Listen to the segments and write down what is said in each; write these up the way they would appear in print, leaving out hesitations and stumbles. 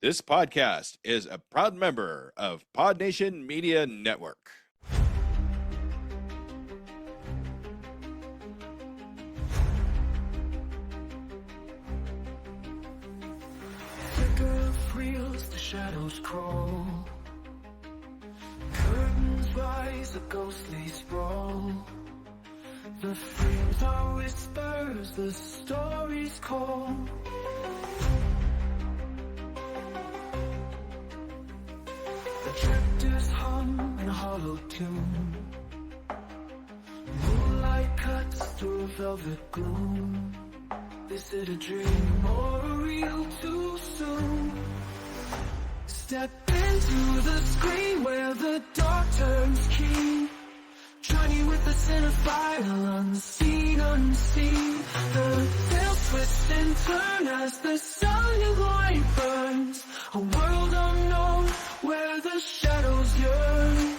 This podcast is a proud member of PodNation Media Network. Flicker of reels, the shadows crawl. Curtains rise, a ghostly sprawl. The frames are whispers, the stories call. The drifters hum in a hollow tune. Moonlight cuts through velvet gloom. Is it a dream or a real too soon? Step into the screen where the dark turns keen. Journey with the cinephile, unseen, unseen. The veils twist and turn as the silent light burns. A world unknown where the shadows yearn.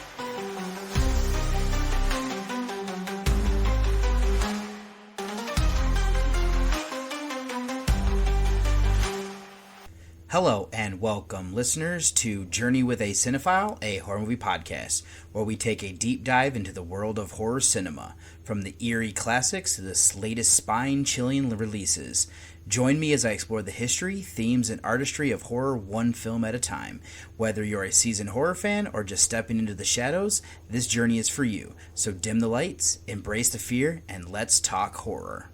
Hello and welcome, listeners, to Journey with a Cinephile, a horror movie podcast, where we take a deep dive into the world of horror cinema, from the eerie classics to the latest spine-chilling releases. Join me as I explore the history, themes, and artistry of horror one film at a time. Whether you're a seasoned horror fan or just stepping into the shadows, this journey is for you. So dim the lights, embrace the fear, and let's talk horror.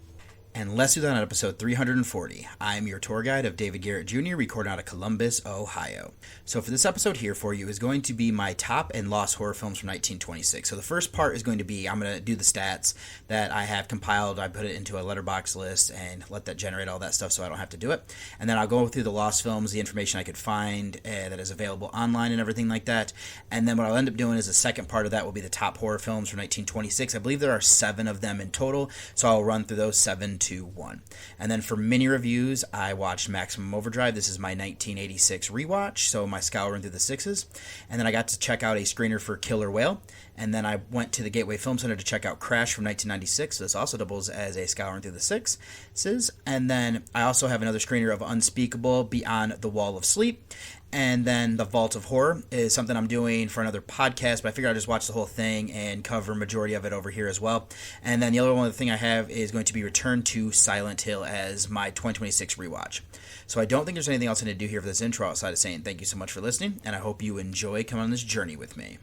And let's do that on episode 340. I'm your tour guide of David Garrett Jr., recording out of Columbus, Ohio. So for this episode here for you is going to be my top and lost horror films from 1926. So the first part is going to be, I'm going to do the stats that I have compiled. I put it into a letterbox list and let that generate all that stuff so I don't have to do it. And then I'll go through the lost films, the information I could find that is available online and everything like that. And then what I'll end up doing is the second part of that will be the top horror films from 1926. I believe there are 7 of them in total, so I'll run through those 7 to 1. And then for mini reviews, I watched Maximum Overdrive. This is my 1986 rewatch, so my scouring through the 6s. And then I got to check out a screener for Killer Whale. And then I went to the Gateway Film Center to check out Crash from 1996. So this also doubles as a scouring through the 6s. And then I also have another screener of Unspeakable, Beyond the Wall of Sleep. And then The Vault of Horror is something I'm doing for another podcast, but I figured I'd just watch the whole thing and cover majority of it over here as well. And then the other thing I have is going to be Return to Silent Hill as my 2026 rewatch. So I don't think there's anything else I need to do here for this intro outside of saying thank you so much for listening, and I hope you enjoy coming on this journey with me.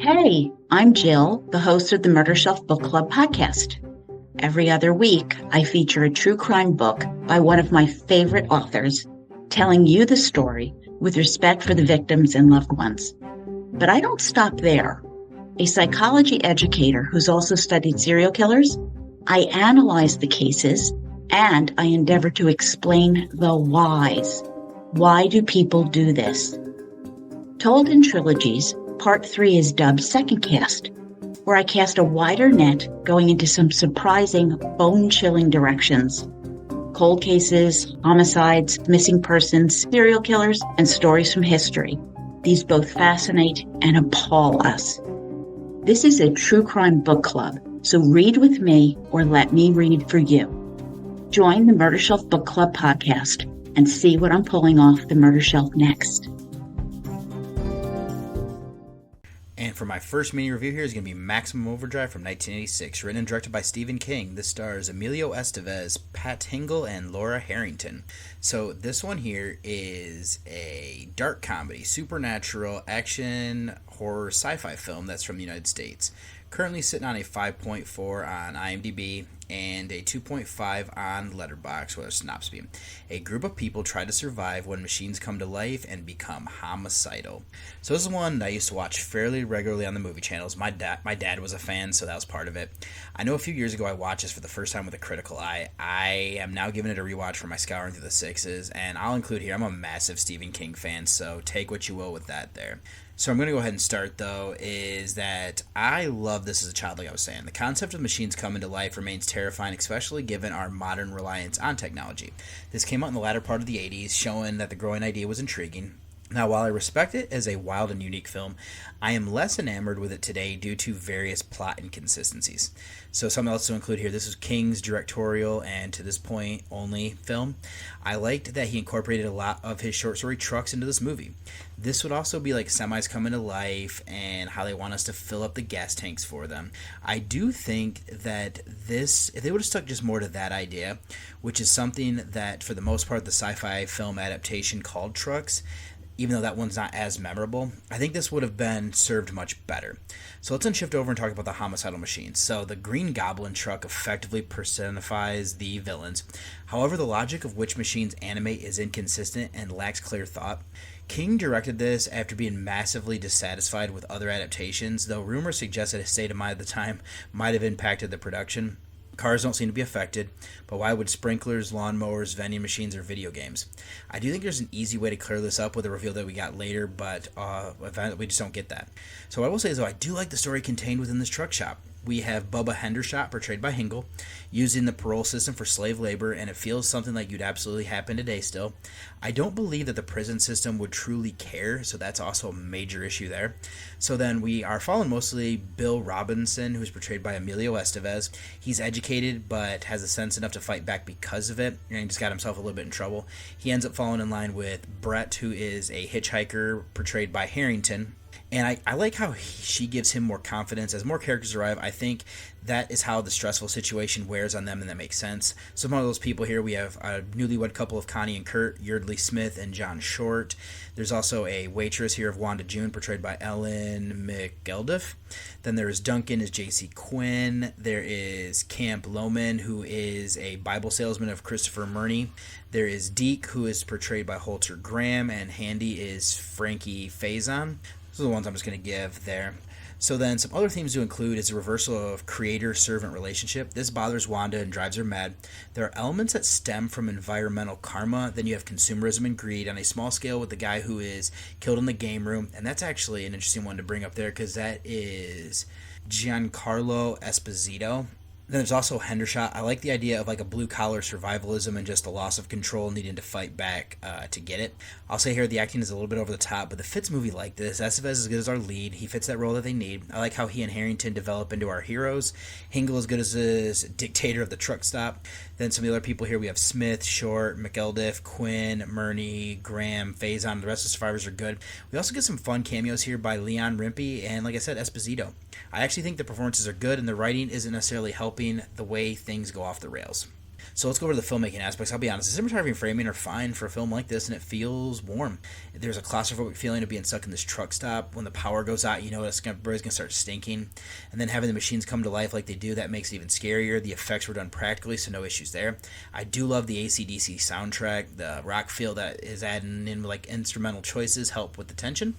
Hey, I'm Jill, the host of the Murder Shelf Book Club podcast. Every other week, I feature a true crime book by one of my favorite authors, telling you the story with respect for the victims and loved ones. But I don't stop there. A psychology educator who's also studied serial killers, I analyze the cases and I endeavor to explain the whys. Why do people do this? Told in trilogies, Part 3 is dubbed Second Cast, where I cast a wider net going into some surprising, bone-chilling directions. Cold cases, homicides, missing persons, serial killers, and stories from history. These both fascinate and appall us. This is a true crime book club, so read with me or let me read for you. Join the Murder Shelf Book Club podcast and see what I'm pulling off the murder shelf next. And for my first mini review here is going to be Maximum Overdrive from 1986, written and directed by Stephen King. This stars Emilio Estevez, Pat Hingle, and Laura Harrington. So this one here is a dark comedy, supernatural, action, horror, sci-fi film that's from the United States. Currently sitting on a 5.4 on IMDb and a 2.5 on Letterboxd, or Synopsis. A group of people try to survive when machines come to life and become homicidal. So this is one that I used to watch fairly regularly on the movie channels. My dad was a fan, so that was part of it. I know a few years ago I watched this for the first time with a critical eye. I am now giving it a rewatch for my scouring through the 6s, and I'll include here, I'm a massive Stephen King fan, so take what you will with that there. So I'm going to go ahead and start, though, is that I love this as a child, like I was saying. The concept of machines coming to life remains terrifying, especially given our modern reliance on technology. This came out in the latter part of the 80s, showing that the growing idea was intriguing. Now, while I respect it as a wild and unique film, I am less enamored with it today due to various plot inconsistencies. So, something else to include here, this is King's directorial and to this point only film. I liked that he incorporated a lot of his short story trucks into this movie. This would also be like semis coming to life and how they want us to fill up the gas tanks for them. I do think that this, if they would have stuck just more to that idea, which is something that for the most part the sci-fi film adaptation called Trucks, even though that one's not as memorable, I think this would have been served much better. So let's then shift over and talk about the homicidal machines. So the Green Goblin truck effectively personifies the villains. However, the logic of which machines animate is inconsistent and lacks clear thought. King directed this after being massively dissatisfied with other adaptations, though rumors suggest that his state of mind at the time might have impacted the production. Cars don't seem to be affected, but why would sprinklers, lawnmowers, vending machines, or video games? I do think there's an easy way to clear this up with a reveal that we got later, but we just don't get that. So what I will say is, though, I do like the story contained within this truck shop. We have Bubba Hendershot, portrayed by Hingle, using the parole system for slave labor, and it feels something like you'd absolutely happen today still. I don't believe that the prison system would truly care, so that's also a major issue there. So then we are following mostly Bill Robinson, who's portrayed by Emilio Estevez. He's educated, but has the sense enough to fight back because of it, and he just got himself a little bit in trouble. He ends up falling in line with Brett, who is a hitchhiker, portrayed by Harrington. And I like how she gives him more confidence. As more characters arrive, I think that is how the stressful situation wears on them, and that makes sense. So one of those people here, we have a newlywed couple of Connie and Kurt, Yeardley Smith and John Short. There's also a waitress here of Wanda June, portrayed by Ellen McElduff. Then there is Duncan as J.C. Quinn. There is Camp Lohman, who is a Bible salesman of Christopher Murney. There is Deke, who is portrayed by Holter Graham, and Handy is Frankie Faison. Those are the ones I'm just going to give there. So then some other themes to include is a reversal of creator-servant relationship. This bothers Wanda and drives her mad. There are elements that stem from environmental karma. Then you have consumerism and greed on a small scale with the guy who is killed in the game room. And that's actually an interesting one to bring up there because that is Giancarlo Esposito. Then there's also Hendershot. I like the idea of like a blue-collar survivalism and just the loss of control, needing to fight back to get it. I'll say here the acting is a little bit over the top, but the fits movie like this. Estevez is as good as our lead. He fits that role that they need. I like how he and Harrington develop into our heroes. Hingle is good as this dictator of the truck stop. Then some of the other people here, we have Smith, Short, McElduff, Quinn, Murney, Graham, Faison. The rest of the survivors are good. We also get some fun cameos here by Leon Rimpey and, like I said, Esposito. I actually think the performances are good, and the writing isn't necessarily helping the way things go off the rails. So let's go over to the filmmaking aspects. I'll be honest, the cinematography and framing are fine for a film like this, and it feels warm. There's a claustrophobic feeling of being stuck in this truck stop. When the power goes out, you know everybody's going to start stinking. And then having the machines come to life like they do, that makes it even scarier. The effects were done practically, so no issues there. I do love the AC/DC soundtrack. The rock feel that is adding in like instrumental choices help with the tension.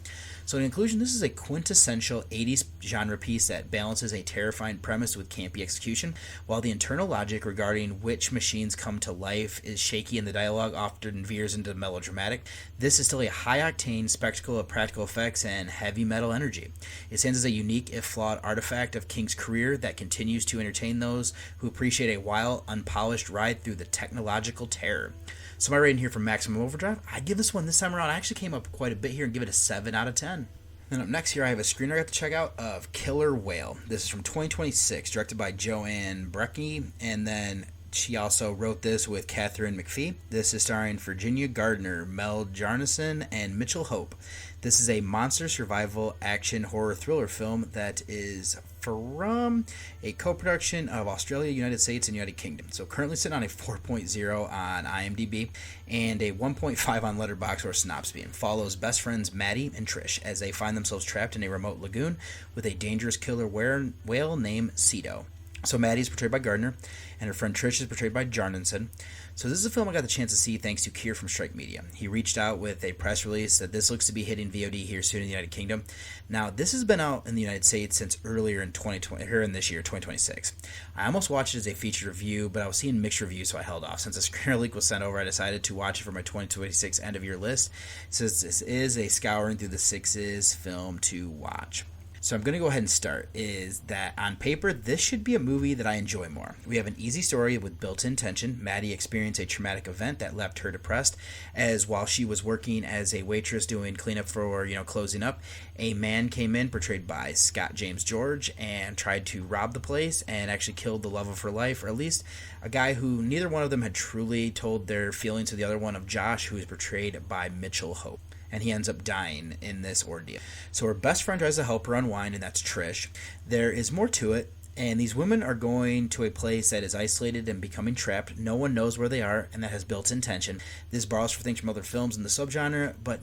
So in conclusion, this is a quintessential 80s genre piece that balances a terrifying premise with campy execution, while the internal logic regarding which machines come to life is shaky and the dialogue often veers into melodramatic. This is still a high-octane spectacle of practical effects and heavy metal energy. It stands as a unique, if flawed, artifact of King's career that continues to entertain those who appreciate a wild, unpolished ride through the technological terror. So my rating here for Maximum Overdrive, I'd give this one this time around. I actually came up quite a bit here and give it a 7 out of 10. Then up next here, I have a screener I got to check out of Killer Whale. This is from 2026, directed by Joanne Brecky, and then she also wrote this with Catherine McPhee. This is starring Virginia Gardner, Mel Jarnison, and Mitchell Hope. This is a monster survival action horror thriller film that is from a co-production of Australia, United States, and United Kingdom. So currently sitting on a 4.0 on IMDb and a 1.5 on Letterboxd or Synopsy, and follows best friends Maddie and Trish as they find themselves trapped in a remote lagoon with a dangerous killer whale named Cedo. So Maddie is portrayed by Gardner, and her friend Trish is portrayed by Jarnison. So this is a film I got the chance to see thanks to Keir from Strike Media. He reached out with a press release that this looks to be hitting VOD here soon in the United Kingdom. Now, this has been out in the United States since earlier in 2020, here in this year, 2026. I almost watched it as a featured review, but I was seeing mixed reviews, so I held off. Since a screener leak was sent over, I decided to watch it for my 2026 end-of-year list, since this is a scouring through the sixes film to watch. So I'm going to go ahead and start, is that on paper, this should be a movie that I enjoy more. We have an easy story with built-in tension. Maddie experienced a traumatic event that left her depressed, as while she was working as a waitress doing cleanup for, closing up, a man came in, portrayed by Scott James George, and tried to rob the place and actually killed the love of her life, or at least a guy who neither one of them had truly told their feelings to the other one, of Josh, who is portrayed by Mitchell Hope. And he ends up dying in this ordeal. So her best friend tries to help her unwind, and that's Trish. There is more to it, and these women are going to a place that is isolated and becoming trapped. No one knows where they are, and that has built-in tension. This borrows for things from other films in the subgenre, but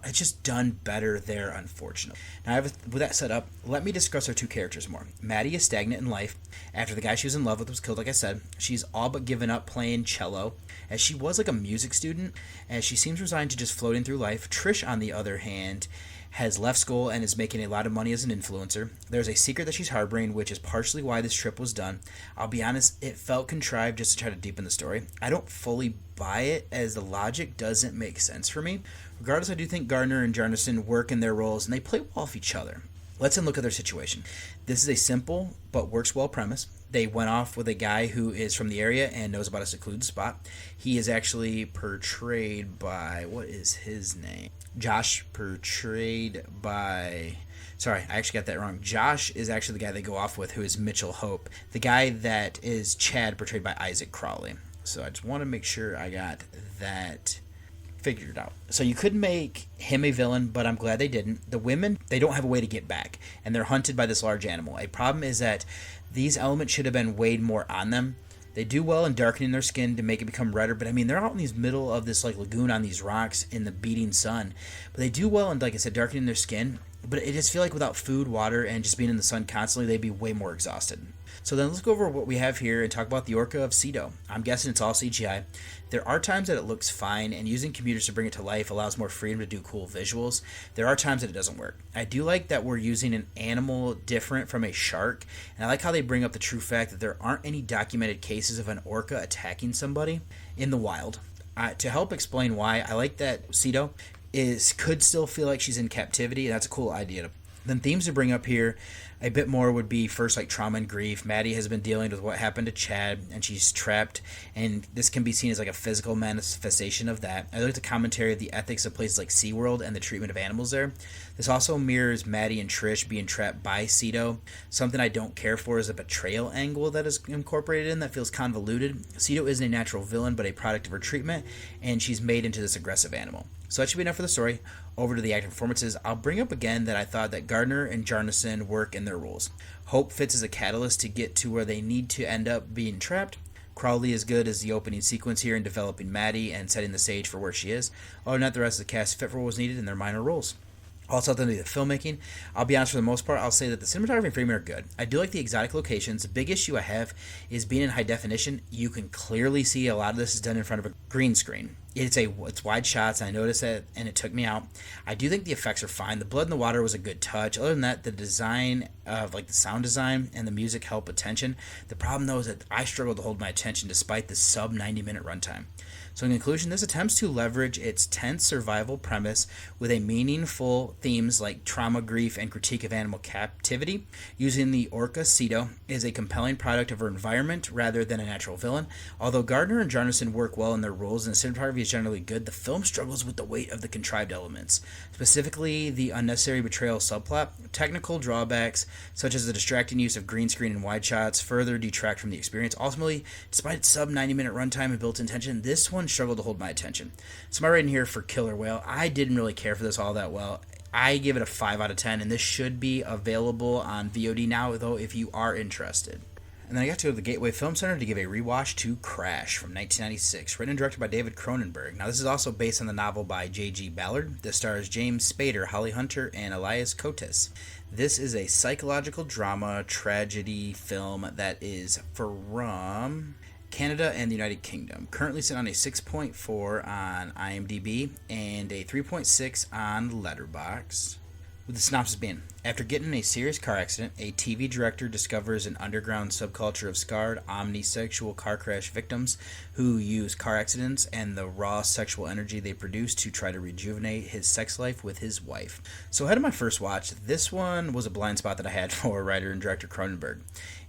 it's just done better there, unfortunately. Now, with that set up, let me discuss our two characters more. Maddie is stagnant in life. After the guy she was in love with was killed, like I said, she's all but given up playing cello, as she was like a music student, as she seems resigned to just floating through life. Trish, on the other hand, has left school and is making a lot of money as an influencer. There's a secret that she's harboring, which is partially why this trip was done. I'll be honest, it felt contrived just to try to deepen the story. I don't fully buy it, as the logic doesn't make sense for me. Regardless, I do think Gardner and Jarnison work in their roles, and they play well off each other. Let's then look at their situation. This is a simple but works well premise. They went off with a guy who is from the area and knows about a secluded spot. He is actually portrayed by, what is his name? Josh, portrayed by... Sorry, I actually got that wrong. Josh is actually the guy they go off with, who is Mitchell Hope. The guy that is Chad, portrayed by Isaac Crowley. So I just want to make sure I got that figured out. So you could make him a villain, but I'm glad they didn't. The women, they don't have a way to get back, and they're hunted by this large animal. A problem is that these elements should have been weighed more on them. They do well in darkening their skin to make it become redder, but I mean, they're out in the middle of this like lagoon on these rocks in the beating sun. But they do well in, like I said, darkening their skin. But I just feel like without food, water, and just being in the sun constantly, they'd be way more exhausted. So then let's go over what we have here and talk about the orca of Cedo. I'm guessing it's all CGI. There are times that it looks fine, and using computers to bring it to life allows more freedom to do cool visuals. There are times that it doesn't work. I do like that we're using an animal different from a shark, and I like how they bring up the true fact that there aren't any documented cases of an orca attacking somebody in the wild. To help explain why, I like that Cedo could still feel like she's in captivity, and that's a cool idea. Then themes to bring up here a bit more would be first like trauma and grief. Maddie has been dealing with what happened to Chad, and she's trapped, and this can be seen as like a physical manifestation of that. I like the commentary of the ethics of places like SeaWorld and the treatment of animals there. This also mirrors Maddie and Trish being trapped by Cedo. Something I don't care for is a betrayal angle that is incorporated in that feels convoluted. Cedo isn't a natural villain, but a product of her treatment, and she's made into this aggressive animal. So that should be enough for the story. Over to the acting performances. I'll bring up again that I thought that Gardner and Jarnison work in their roles. Hope fits as a catalyst to get to where they need to end up being trapped. Crowley is good as the opening sequence here in developing Maddie and setting the stage for where she is. Other than that, the rest of the cast fit for what was needed in their minor roles. Also, the filmmaking, I'll be honest, for the most part, I'll say that the cinematography and framing are good. I do like the exotic locations. The big issue I have is being in high definition. You can clearly see a lot of this is done in front of a green screen. It's wide shots, and I noticed that, and it took me out. I do think the effects are fine. The blood in the water was a good touch. Other than that, the design of like the sound design and the music help attention. The problem though is that I struggled to hold my attention despite the sub 90-minute runtime. So in conclusion, this attempts to leverage its tense survival premise with a meaningful themes like trauma, grief, and critique of animal captivity. Using the orca Cedo is a compelling product of her environment rather than a natural villain. Although Gardner and Jarnison work well in their roles and the cinematography is generally good, the film struggles with the weight of the contrived elements, specifically the unnecessary betrayal subplot. Technical drawbacks, such as the distracting use of green screen and wide shots, further detract from the experience. Ultimately, despite its sub 90-minute runtime and built-in tension, this one struggled to hold my attention. So my rating here for Killer Whale, I didn't really care for this all that well. I give it a 5 out of 10, and this should be available on VOD now, though, if you are interested. And then I got to go to the Gateway Film Center to give a rewatch to Crash from 1996, written and directed by David Cronenberg. Now, this is also based on the novel by J.G. Ballard. This stars James Spader, Holly Hunter, and Elias Koteas. This is a psychological drama tragedy film that is from Canada and the United Kingdom. Currently sitting on a 6.4 on IMDb and a 3.6 on Letterboxd. With the synopsis being, After getting in a serious car accident, a TV director discovers an underground subculture of scarred, omnisexual car crash victims who use car accidents and the raw sexual energy they produce to try to rejuvenate his sex life with his wife. So ahead of my first watch, this one was a blind spot that I had for writer and director Cronenberg.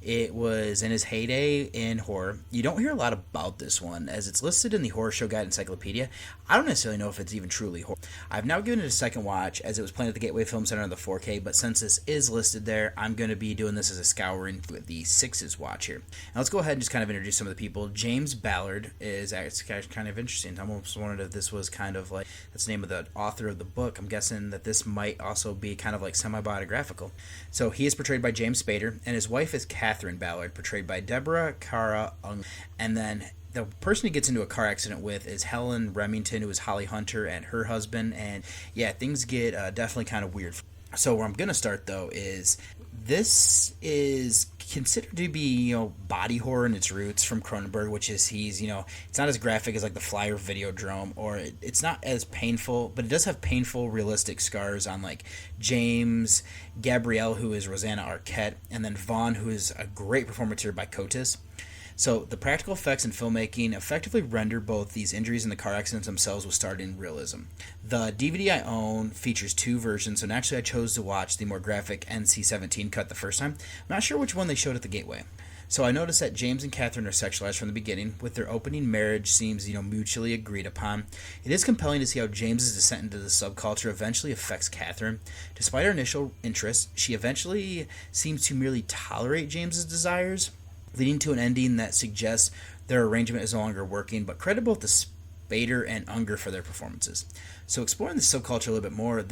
It was in his heyday in horror. You don't hear a lot about this one, as it's listed in the Horror Show Guide Encyclopedia. I don't necessarily know if it's even truly horror. I've now given it a second watch, as it was playing at the Gateway Film Center on the 4K, but since this is listed there, I'm going to be doing this as a scouring with the 6's watch here. Now let's go ahead and just kind of introduce some of the people. James Ballard is kind of interesting. I almost wondered if this was kind of like, that's the name of the author of the book. I'm guessing that this might also be kind of like semi-biographical. So he is portrayed by James Spader, and his wife is Catherine Ballard, portrayed by Deborah Kara Ung. And then the person he gets into a car accident with is Helen Remington, who is Holly Hunter, and her husband. And yeah, things get definitely kind of weird. So where I'm going to start, though, is this is considered to be, body horror in its roots from Cronenberg, which is it's not as graphic as like the Flyer Videodrome, or it's not as painful, but it does have painful, realistic scars on like James, Gabrielle, who is Rosanna Arquette, and then Vaughn, who is a great performance here by Cotis. So the practical effects and filmmaking effectively render both these injuries and the car accidents themselves with startling realism. The DVD I own features 2 versions, and actually I chose to watch the more graphic NC-17 cut the first time. I'm not sure which one they showed at the Gateway. So I noticed that James and Catherine are sexualized from the beginning, with their opening marriage seems, mutually agreed upon. It is compelling to see how James's descent into the subculture eventually affects Catherine. Despite her initial interest, she eventually seems to merely tolerate James's desires, leading to an ending that suggests their arrangement is no longer working, but credit both to Spader and Unger for their performances. So exploring the subculture a little bit more,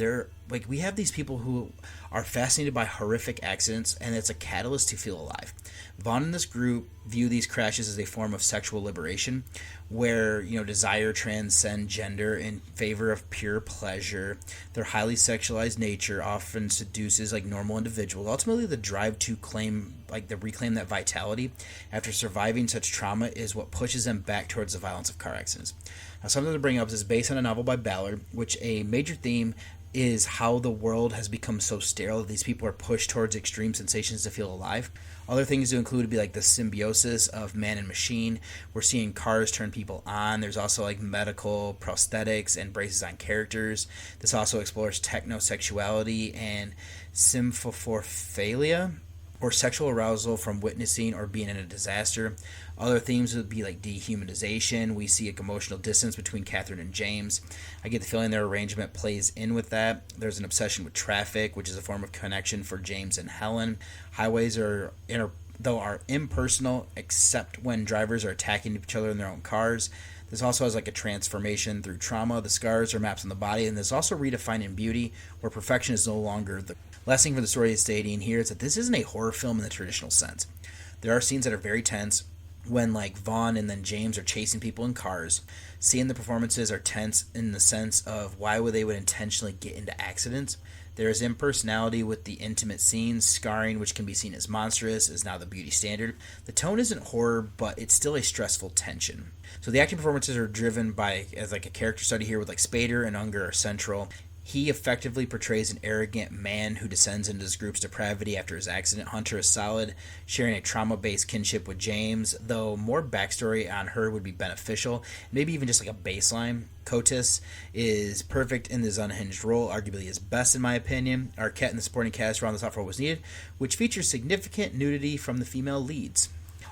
we have these people who are fascinated by horrific accidents, and it's a catalyst to feel alive. Vaughn and this group view these crashes as a form of sexual liberation, where desire transcends gender in favor of pure pleasure. Their highly sexualized nature often seduces normal individuals. Ultimately, the drive to reclaim that vitality after surviving such trauma is what pushes them back towards the violence of car accidents. Now, something to bring up is based on a novel by Ballard, which a major theme is how the world has become so sterile that these people are pushed towards extreme sensations to feel alive. Other things to include would be the symbiosis of man and machine. We're seeing cars turn people on. There's also medical prosthetics and braces on characters. This also explores technosexuality and symphorophilia, or sexual arousal from witnessing or being in a disaster. Other themes would be dehumanization. We see emotional distance between Catherine and James. I get the feeling their arrangement plays in with that. There's an obsession with traffic, which is a form of connection for James and Helen. Highways are impersonal, except when drivers are attacking each other in their own cars. This also has a transformation through trauma. The scars are maps on the body, and there's also redefining beauty, where perfection is no longer the last thing for the story is stating here is that this isn't a horror film in the traditional sense. There are scenes that are very tense when Vaughn and then James are chasing people in cars. Seeing the performances are tense in the sense of why would they would intentionally get into accidents. There is impersonality with the intimate scenes. Scarring, which can be seen as monstrous, is now the beauty standard. The tone isn't horror, but it's still a stressful tension. So the acting performances are driven by, as a character study here, with Spader and Unger are central. He effectively portrays an arrogant man who descends into his group's depravity after his accident. Hunter is solid, sharing a trauma-based kinship with James, though more backstory on her would be beneficial, maybe even just a baseline. Cotis is perfect in this unhinged role, arguably his best in my opinion. Arquette and the supporting cast round this off for what was needed, which features significant nudity from the female leads.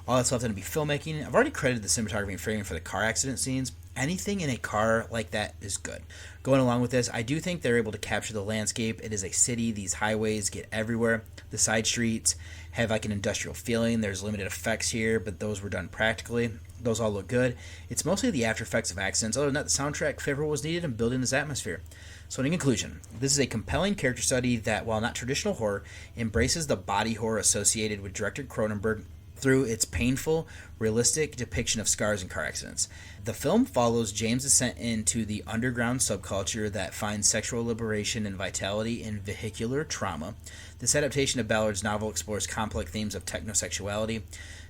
All that's left to be filmmaking. I've already credited the cinematography and framing for the car accident scenes. Anything in a car like that is good. Going along with this, I do think they're able to capture the landscape. It is a city. These highways get everywhere. The side streets have an industrial feeling. There's limited effects here, but those were done practically. Those all look good. It's mostly the after effects of accidents. Other than that, the soundtrack favorable was needed in building this atmosphere. So in conclusion, this is a compelling character study that, while not traditional horror, embraces the body horror associated with director Cronenberg through its painful, realistic depiction of scars and car accidents. The film follows James' descent into the underground subculture that finds sexual liberation and vitality in vehicular trauma. This adaptation of Ballard's novel explores complex themes of technosexuality,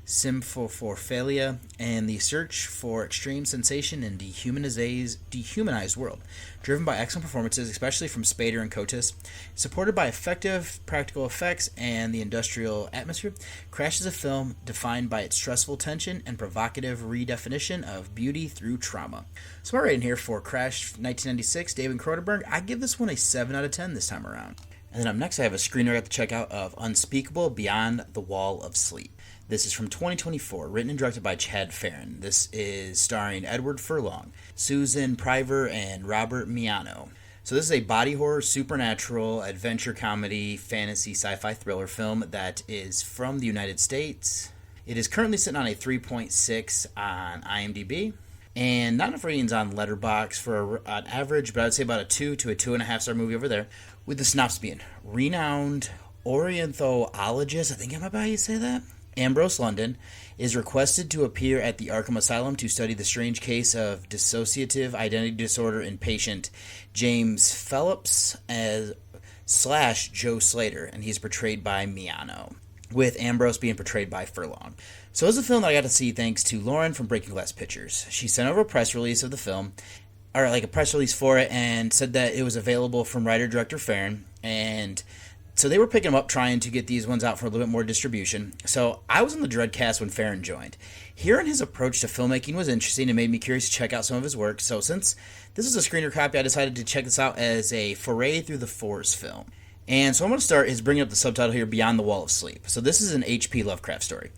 Cinephile, and the search for extreme sensation in dehumanized world. Driven by excellent performances, especially from Spader and Cotis, supported by effective practical effects and the industrial atmosphere, Crash is a film defined by its stressful tension and provocative redefinition of beauty through trauma. So my rating here for Crash 1996, David Cronenberg, I give this one a 7 out of 10 this time around. And then up next, I have a screener I got to check out of Unspeakable, Beyond the Wall of Sleep. This is from 2024, written and directed by Chad Farron. This is starring Edward Furlong, Susan Priver, and Robert Miano. So this is a body horror, supernatural, adventure comedy, fantasy, sci-fi thriller film that is from the United States. It is currently sitting on a 3.6 on IMDb. And not enough ratings on Letterboxd for an average, but I'd say about a 2 to a 2.5 star movie over there. With the synopsis being, renowned ornithologist, I think I'm about how you say that, Ambrose London, is requested to appear at the Arkham Asylum to study the strange case of dissociative identity disorder in patient James Phelps / Joe Slater, and he's portrayed by Miano, with Ambrose being portrayed by Furlong. So it's a film that I got to see thanks to Lauren from Breaking Glass Pictures. She sent over a press release of the film, or like a press release for it, and said that it was available from writer-director Farron, and so they were picking them up, trying to get these ones out for a little bit more distribution. So I was in the Dreadcast when Farron joined. Hearing his approach to filmmaking was interesting and made me curious to check out some of his work. So since this is a screener copy, I decided to check this out as a foray through the Force film. And so I'm going to start is bringing up the subtitle here, Beyond the Wall of Sleep. So this is an H.P. Lovecraft story.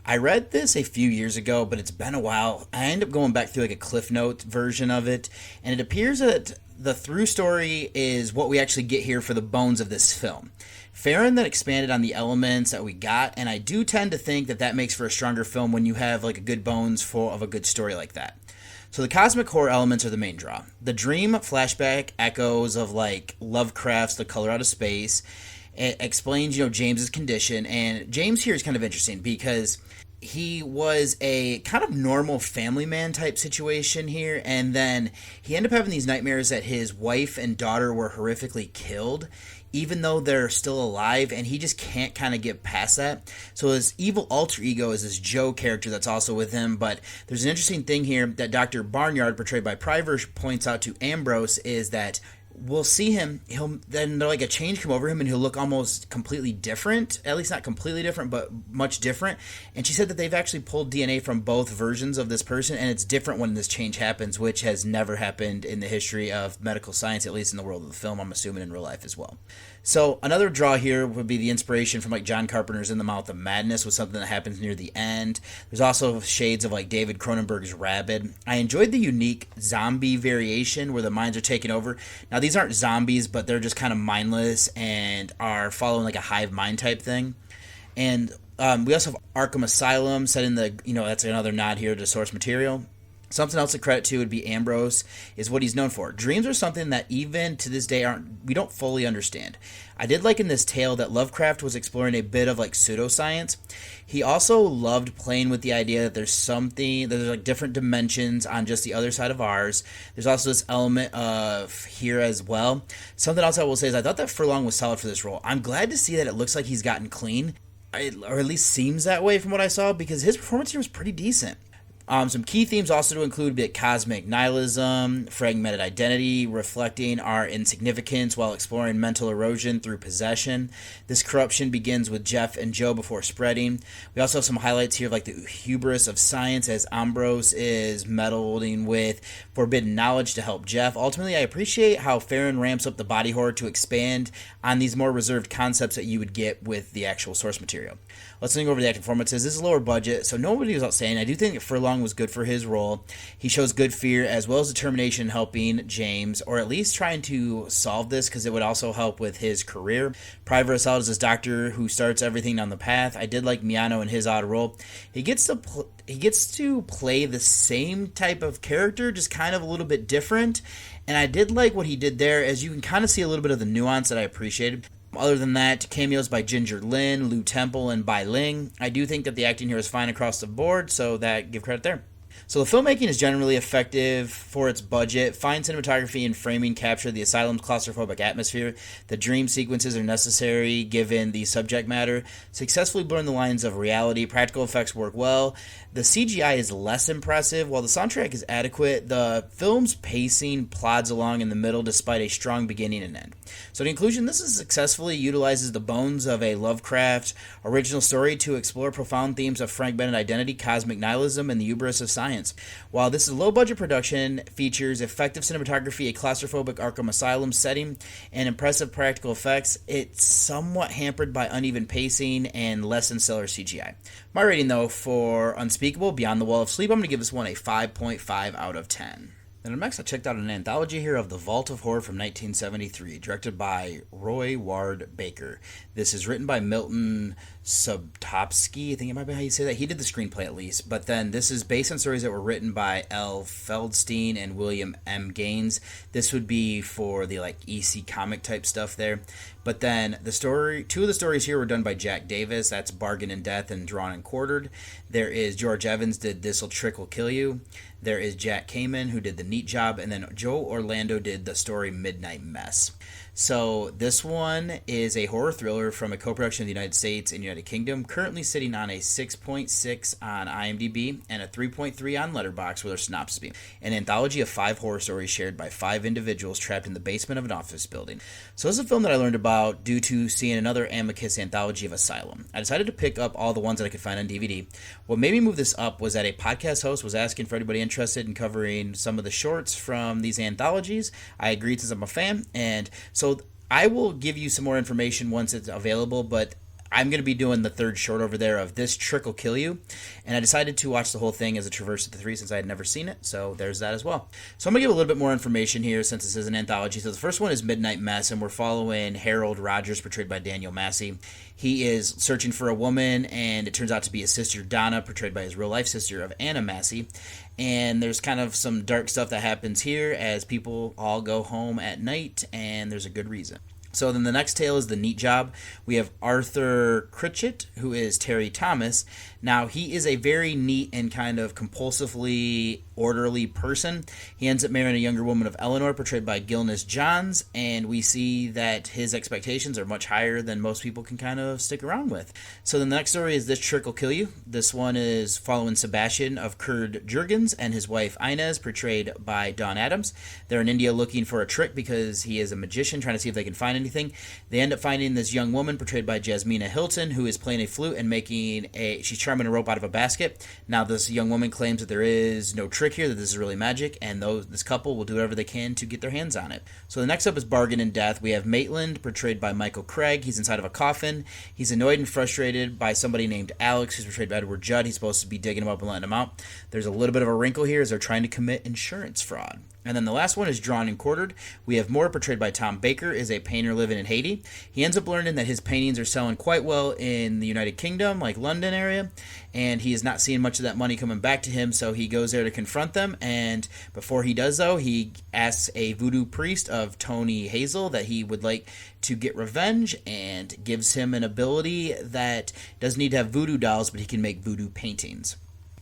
I read this a few years ago, but it's been a while. I ended up going back through like a Cliff Note version of it, and it appears that the through story is what we actually get here for the bones of this film. Farron then expanded on the elements that we got, and I do tend to think that that makes for a stronger film when you have like a good bones full of a good story like that. So the cosmic horror elements are the main draw. The dream flashback echoes of like Lovecraft's The Color Out of Space. It explains, James's condition, and James here is kind of interesting because he was a kind of normal family man type situation here, and then he ended up having these nightmares that his wife and daughter were horrifically killed, even though they're still alive, and he just can't kind of get past that. So his evil alter ego is this Joe character that's also with him, but there's an interesting thing here that Dr. Barnyard, portrayed by Priver, points out to Ambrose, is that we'll see him, then like a change come over him and he'll look almost completely different, at least not completely different, but much different. And she said that they've actually pulled DNA from both versions of this person, and it's different when this change happens, which has never happened in the history of medical science, at least in the world of the film, I'm assuming in real life as well. So another draw here would be the inspiration from like John Carpenter's In the Mouth of Madness, with something that happens near the end. There's also shades of like David Cronenberg's Rabid. I enjoyed the unique zombie variation where the minds are taken over. Now these aren't zombies, but they're just kind of mindless and are following like a hive mind type thing. And we also have Arkham Asylum set in the, that's another nod here to source material. Something else to credit to would be Ambrose is what he's known for. Dreams are something that even to this day we don't fully understand. I did like in this tale that Lovecraft was exploring a bit of like pseudoscience. He also loved playing with the idea that there's like different dimensions on just the other side of ours. There's also this element of here as well. Something else I will say is I thought that Furlong was solid for this role. I'm glad to see that it looks like he's gotten clean, or at least seems that way from what I saw, because his performance here was pretty decent. Some key themes also to include be cosmic nihilism, fragmented identity, reflecting our insignificance while exploring mental erosion through possession. This corruption begins with Jeff and Joe before spreading. We also have some highlights here of like the hubris of science as Ambrose is meddling with forbidden knowledge to help Jeff. Ultimately, I appreciate how Farron ramps up the body horror to expand on these more reserved concepts that you would get with the actual source material. Let's think over the acting performances. This is lower budget, so nobody was outstanding. I do think that Furlong was good for his role. He shows good fear as well as determination in helping James, or at least trying to solve this, because it would also help with his career. Priver is solid as this doctor who starts everything down the path. I did like Miano in his odd role. He gets to play the same type of character, just kind of a little bit different. And I did like what he did there, as you can kind of see a little bit of the nuance that I appreciated. Other than that, cameos by Ginger Lin, Lou Temple, and Bai Ling. I do think that the acting here is fine across the board, so give credit there. So the filmmaking is generally effective for its budget. Fine cinematography and framing capture the asylum's claustrophobic atmosphere. The dream sequences are necessary given the subject matter. Successfully blurring the lines of reality. Practical effects work well. The CGI is less impressive. While the soundtrack is adequate, the film's pacing plods along in the middle despite a strong beginning and end. So in conclusion, this is successfully utilizes the bones of a Lovecraft original story to explore profound themes of Frank Bennett identity, cosmic nihilism, and the hubris of science. While this is a low-budget production, features effective cinematography, a claustrophobic Arkham Asylum setting, and impressive practical effects, it's somewhat hampered by uneven pacing and less than stellar CGI. My rating, though, for Unspeakable, Beyond the Wall of Sleep, I'm going to give this one a 5.5 out of 10. And next, I checked out an anthology here of The Vault of Horror from 1973, directed by Roy Ward Baker. This is written by Milton Subtopsky, I think it might be how you say that. He did the screenplay at least, but then this is based on stories that were written by L. Feldstein and William M. Gaines. This would be for the EC comic type stuff there. But then two of the stories here were done by Jack Davis. That's Bargain in Death and Drawn and Quartered. There is George Evans did This'll Trick'll Kill You. There is Jack Kamen who did The Neat Job, and then Joe Orlando did the story Midnight Mess. So this one is a horror thriller from a co-production of the United States and United Kingdom, currently sitting on a 6.6 on IMDb and a 3.3 on Letterboxd with a synopsis being an anthology of 5 horror stories shared by 5 individuals trapped in the basement of an office building. So this is a film that I learned about due to seeing another Amicus anthology of Asylum. I decided to pick up all the ones that I could find on DVD. What made me move this up was that a podcast host was asking for anybody interested in covering some of the shorts from these anthologies. I agreed since I'm a fan, and so I will give you some more information once it's available, but I'm going to be doing the third short over there of This Trick'll Kill You, and I decided to watch the whole thing as a traverse of the 3 since I had never seen it, so there's that as well. So I'm going to give a little bit more information here since this is an anthology. So the first one is Midnight Mess, and we're following Harold Rogers, portrayed by Daniel Massey. He is searching for a woman, and it turns out to be his sister Donna, portrayed by his real-life sister of Anna Massey. And there's kind of some dark stuff that happens here as people all go home at night, and there's a good reason. So then the next tale is The Neat Job. We have Arthur Critchett, who is Terry Thomas. Now, he is a very neat and kind of compulsively orderly person. He ends up marrying a younger woman of Eleanor, portrayed by Gilnis Johns, and we see that his expectations are much higher than most people can kind of stick around with. So the next story is This Trick'll Kill You. This one is following Sebastian of Kurd Jurgens and his wife Inez, portrayed by Dawn Adams. They're in India looking for a trick because he is a magician, trying to see if they can find anything. They end up finding this young woman, portrayed by Jasmina Hilton, who is playing a flute and she's charming a rope out of a basket. Now this young woman claims that there is no trick here, that this is really magic, and this couple will do whatever they can to get their hands on it. So the next up is Bargain in Death. We have Maitland, portrayed by Michael Craig. He's inside of a coffin. He's annoyed and frustrated by somebody named Alex, who's portrayed by Edward Judd. He's supposed to be digging him up and letting him out. There's a little bit of a wrinkle here as they're trying to commit insurance fraud. And then the last one is Drawn and Quartered. We have Moore, portrayed by Tom Baker, is a painter living in Haiti. He ends up learning that his paintings are selling quite well in the United Kingdom, like London area, and he is not seeing much of that money coming back to him, so he goes there to confront them, and before he does, though, he asks a voodoo priest of Tony Hazel that he would like to get revenge, and gives him an ability that doesn't need to have voodoo dolls, but he can make voodoo paintings.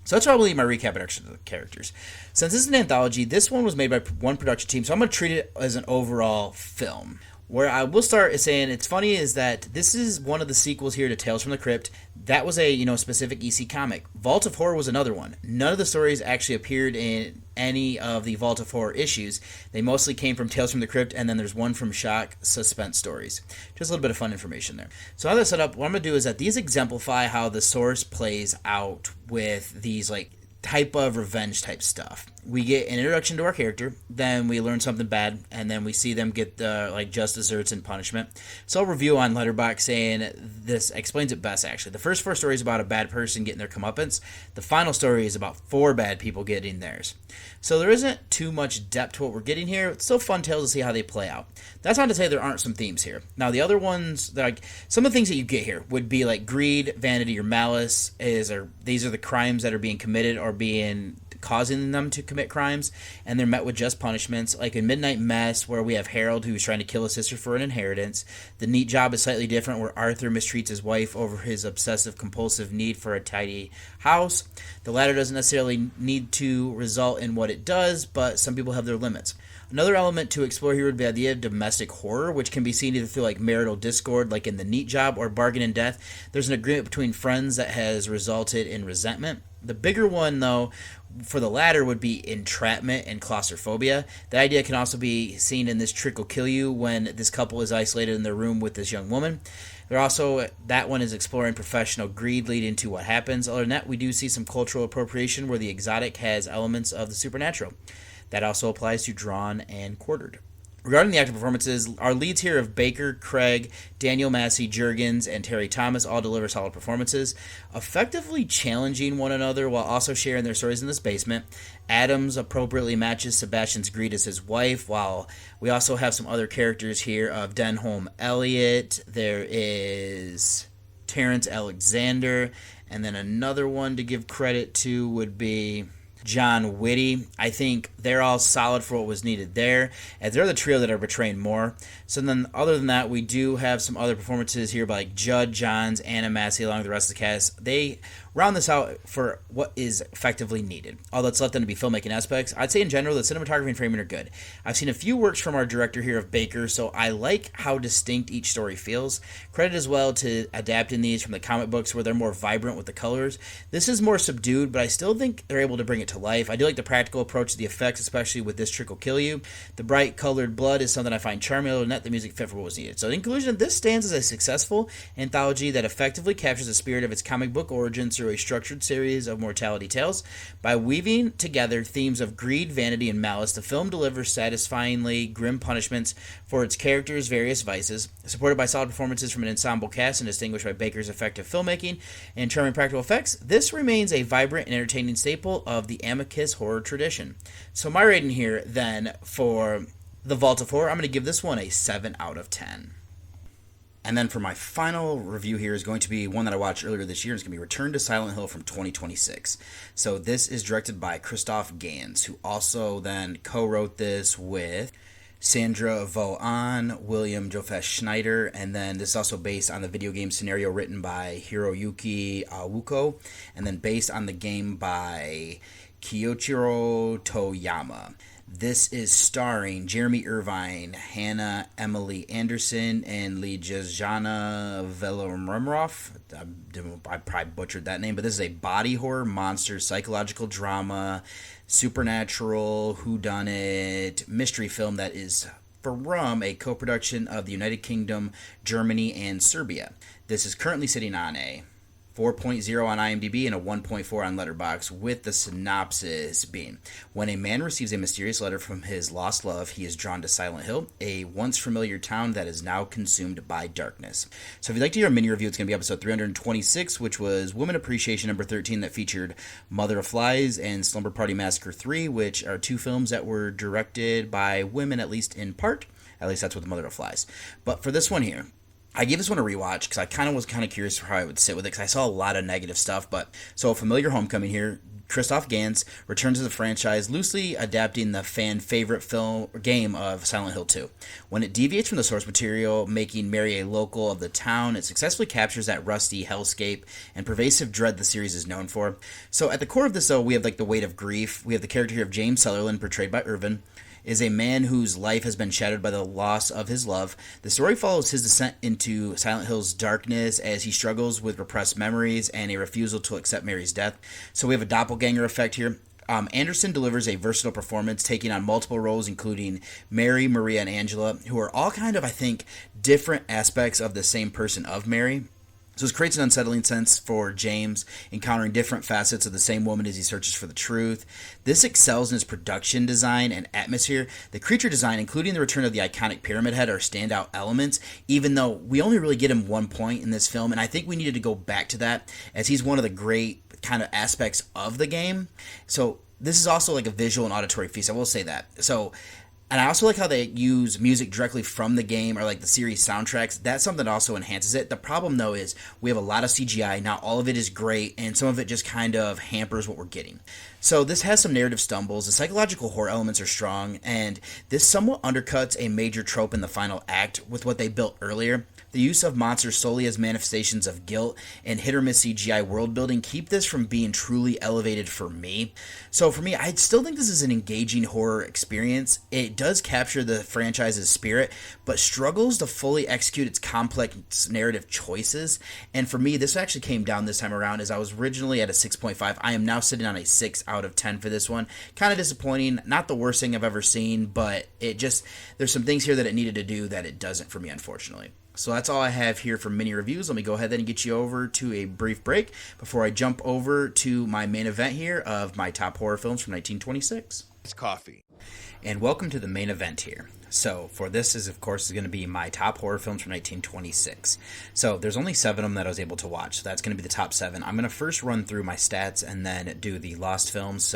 So that's probably my recap introduction of the characters. Since this is an anthology, this one was made by one production team, so I'm going to treat it as an overall film. Where I will start is saying it's funny is that this is one of the sequels here to Tales from the Crypt. That was a specific EC comic. Vault of Horror was another one. None of the stories actually appeared in any of the Vault of Horror issues. They mostly came from Tales from the Crypt, and then there's one from Shock Suspense Stories. Just a little bit of fun information there. So how that's set up, what I'm going to do is that these exemplify how the source plays out with these type of revenge type stuff. We get an introduction to our character, then we learn something bad, and then we see them get just desserts and punishment. So I'll review on Letterboxd saying this explains it best, actually. The first 4 stories about a bad person getting their comeuppance. The final story is about 4 bad people getting theirs. So there isn't too much depth to what we're getting here. It's still fun tales to see how they play out. That's not to say there aren't some themes here. Now the other ones, some of the things that you get here would be like greed, vanity, or malice. These are the crimes that are being committed or being causing them to commit crimes, and they're met with just punishments. Like in Midnight Mess, where we have Harold, who's trying to kill his sister for an inheritance. The Neat Job is slightly different, where Arthur mistreats his wife over his obsessive-compulsive need for a tidy house. The latter doesn't necessarily need to result in what it does, but some people have their limits. Another element to explore here would be the idea of domestic horror, which can be seen either through like marital discord, like in The Neat Job, or Bargain in Death. There's an agreement between friends that has resulted in resentment. The bigger one, though, for the latter would be entrapment and claustrophobia. The idea can also be seen in This Trick Will Kill You, when this couple is isolated in their room with this young woman. There also, that one is exploring professional greed leading to what happens. Other than that, we do see some cultural appropriation where the exotic has elements of the supernatural. That also applies to Drawn and Quartered. Regarding the actor performances, our leads here of Baker, Craig, Daniel Massey, Jurgens, and Terry Thomas all deliver solid performances, effectively challenging one another while also sharing their stories in this basement. Adams appropriately matches Sebastian's greed as his wife, while we also have some other characters here of Denholm Elliott. There is Terrence Alexander, and then another one to give credit to would be John Whitty. I think they're all solid for what was needed there, and they're the trio that are betraying more. So then, other than that, we do have some other performances here by like Judd Johns, Anna Massey, along with the rest of the cast. They round this out for what is effectively needed. All that's left then to be filmmaking aspects. I'd say in general, the cinematography and framing are good. I've seen a few works from our director here of Baker, so I like how distinct each story feels. Credit as well to adapting these from the comic books where they're more vibrant with the colors. This is more subdued, but I still think they're able to bring it to life. I do like the practical approach to the effects, especially with This Trick Will Kill You. The bright colored blood is something I find charming, other than that, the music fit for what was needed. So in conclusion, this stands as a successful anthology that effectively captures the spirit of its comic book origins through a structured series of mortality tales. By weaving together themes of greed, vanity, and malice, the film delivers satisfyingly grim punishments for its characters' various vices. Supported by solid performances from an ensemble cast and distinguished by Baker's effective filmmaking and charming practical effects, this remains a vibrant and entertaining staple of the Amicus horror tradition. So my rating here, then, for The Vault of Horror, I'm going to give this one a 7 out of 10. And then for my final review here is going to be one that I watched earlier this year. It's going to be Return to Silent Hill from 2026. So this is directed by Christoph Gans, who also then co-wrote this with Sandra Voan, William Jofesh Schneider, and then this is also based on the video game scenario written by Hiroyuki Awuko, and then based on the game by Kiyoichiro Toyama. This is starring Jeremy Irvine, Hannah Emily Anderson, and Ljana Velomrov. I probably butchered that name, but this is a body horror, monster, psychological drama, supernatural, whodunit, mystery film that is from a co-production of the United Kingdom, Germany, and Serbia. This is currently sitting on a 4.0 on IMDb and a 1.4 on Letterboxd, with the synopsis being: when a man receives a mysterious letter from his lost love, he is drawn to Silent Hill, a once familiar town that is now consumed by darkness. So if you'd like to hear a mini review, it's going to be episode 326, which was Women Appreciation number 13, that featured Mother of Flies and Slumber Party Massacre 3, which are two films that were directed by women, at least in part. At least that's what the Mother of Flies. But for this one here, I gave this one a rewatch because I was curious for how I would sit with it, because I saw a lot of negative stuff. But so, familiar homecoming here. Christoph Gans returns to the franchise, loosely adapting the fan favorite film game of Silent Hill 2. When it deviates from the source material, making Mary a local of the town, it successfully captures that rusty hellscape and pervasive dread the series is known for. So at the core of this, though, we have like the weight of grief. We have the character here of James Sutherland, portrayed by Irvin, is a man whose life has been shattered by the loss of his love. The story follows his descent into Silent Hill's darkness as he struggles with repressed memories and a refusal to accept Mary's death. So we have a doppelganger effect here. Anderson delivers a versatile performance, taking on multiple roles, including Mary, Maria, and Angela, who are all kind of, I think, different aspects of the same person of Mary. So this creates an unsettling sense for James, encountering different facets of the same woman as he searches for the truth. This excels in its production design and atmosphere. The creature design, including the return of the iconic Pyramid Head, are standout elements, even though we only really get him 1 point in this film, and I think we needed to go back to that, as he's one of the great kind of aspects of the game. So this is also like a visual and auditory feast, I will say that. So And I also like how they use music directly from the game or like the series soundtracks. That's something that also enhances it. The problem though is we have a lot of CGI. Not all of it is great, and some of it just kind of hampers what we're getting. So this has some narrative stumbles. The psychological horror elements are strong, and this somewhat undercuts a major trope in the final act with what they built earlier. The use of monsters solely as manifestations of guilt and hit or miss CGI world building keep this from being truly elevated for me. So for me, I still think this is an engaging horror experience. It does capture the franchise's spirit, but struggles to fully execute its complex narrative choices. And for me, this actually came down this time around as I was originally at a 6.5. I am now sitting on a 6 out of 10 for this one. Kind of disappointing. Not the worst thing I've ever seen, but there's some things here that it needed to do that it doesn't for me, unfortunately. So that's all I have here for mini reviews. Let me go ahead and get you over to a brief break before I jump over to my main event here of my top horror films from 1926. It's coffee. And welcome to the main event here. So for this is, of course, going to be my top horror films from 1926. So there's only 7 of them that I was able to watch. So that's going to be the top 7. I'm going to first run through my stats and then do the lost films.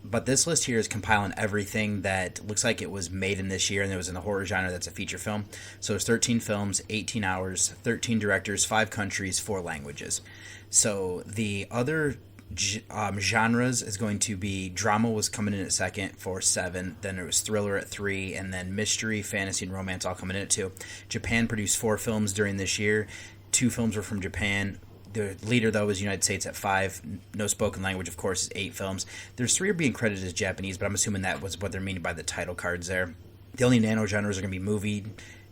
But this list here is compiling everything that looks like it was made in this year and it was in the horror genre that's a feature film. So there's 13 films, 18 hours, 13 directors, 5 countries, 4 languages. So the other genres is going to be drama was coming in at second for 7, then there was thriller at 3, and then mystery, fantasy, and romance all coming in at 2. Japan produced 4 films during this year. 2 films were from Japan. The leader, though, was United States at 5. No spoken language, of course, is 8 films. There's 3 are being credited as Japanese, but I'm assuming that was what they're meaning by the title cards there. The only nano-genres are going to be movie,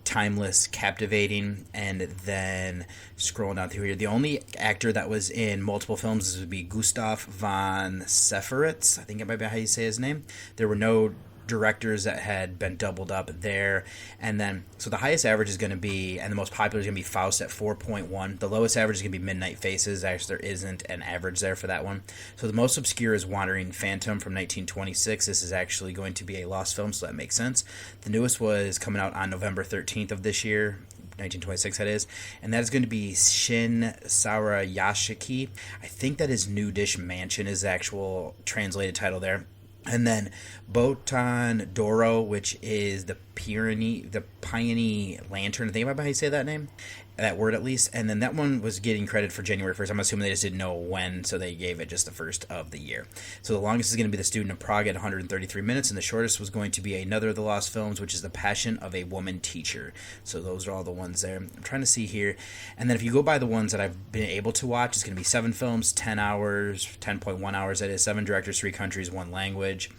timeless, captivating, and then scrolling down through here, the only actor that was in multiple films would be Gustav von Seferitz. I think it might be how you say his name. There were no directors that had been doubled up there. And then, so the highest average is going to be, and the most popular is going to be Faust at 4.1. The lowest average is going to be Midnight Faces. Actually, there isn't an average there for that one. So the most obscure is Wandering Phantom from 1926. This is actually going to be a lost film, so that makes sense. The newest was coming out on November 13th of this year. 1926, that is, and that is going to be Shin Sarayashiki. I think that is New Dish Mansion is the actual translated title there. And then Botan Doro, which is the Peony Lantern. I think about how you say that name, that word at least. And then that one was getting credit for January 1st. I'm assuming they just didn't know when, so they gave it just the first of the year. So the longest is going to be The Student of Prague at 133 minutes, and the shortest was going to be another of the lost films, which is The Passion of a Woman Teacher. So those are all the ones there. I'm trying to see here. And then if you go by the ones that I've been able to watch, it's going to be 7 films, 10 hours, 10.1 hours. That is 7 directors, 3 countries, 1 language.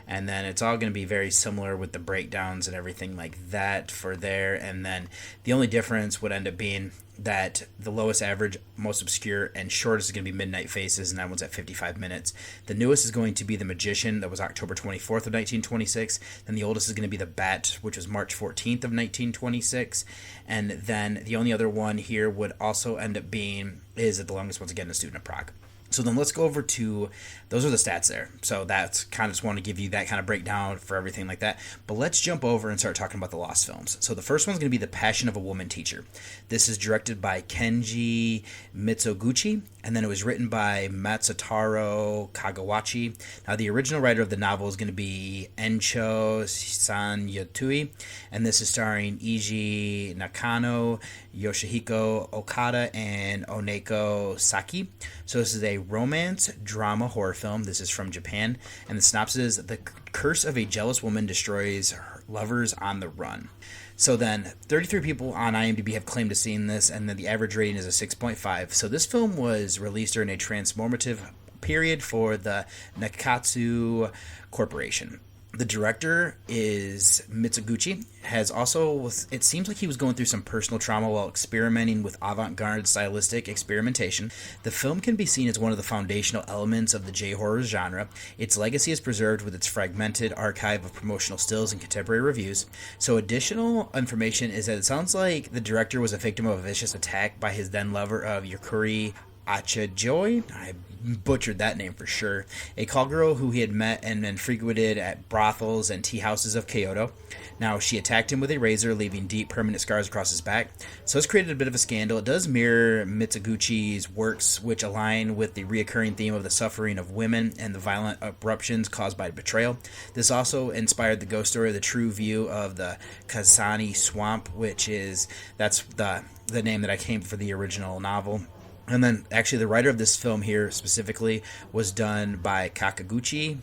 And then it's all going to be very similar with the breakdowns and everything like that for there. And then the only difference would end up being that the lowest average, most obscure, and shortest is going to be Midnight Faces, and that one's at 55 minutes. The newest is going to be The Magician, that was October 24th of 1926. Then the oldest is going to be The Bat, which was March 14th of 1926. And then the only other one here would also end up being, is the longest once again, The Student of Prague. So then let's go over to, those are the stats there. So that's kind of just want to give you that kind of breakdown for everything like that. But let's jump over and start talking about the lost films. So the first one's going to be The Passion of a Woman Teacher. This is directed by Kenji Mitsuguchi, and then it was written by Matsutaro Kagawachi. Now the original writer of the novel is going to be Encho Sanyatui, and this is starring Eiji Nakano, Yoshihiko Okada, and Oneko Saki. So this is a romance drama horror film. This is from Japan, and the synopsis is the curse of a jealous woman destroys her lovers on the run. So then 33 people on IMDb have claimed to seeing this, and then the average rating is a 6.5. So this film was released during a transformative period for the Nakatsu Corporation. The director is Mitsuguchi, has also, it seems like he was going through some personal trauma while experimenting with avant-garde stylistic experimentation. The film can be seen as one of the foundational elements of the J-horror genre. Its legacy is preserved with its fragmented archive of promotional stills and contemporary reviews. So additional information is that it sounds like the director was a victim of a vicious attack by his then lover of Yukari Achajoy. I butchered that name for sure. A call girl who he had met and then frequented at brothels and tea houses of Kyoto. Now, she attacked him with a razor, leaving deep permanent scars across his back. So this created a bit of a scandal. It does mirror Mitsuguchi's works, which align with the reoccurring theme of the suffering of women and the violent eruptions caused by betrayal. This also inspired the ghost story of the true view of the Kasani Swamp, that's the name that I came for the original novel. And then, actually, the writer of this film here specifically was done by Kawaguchi,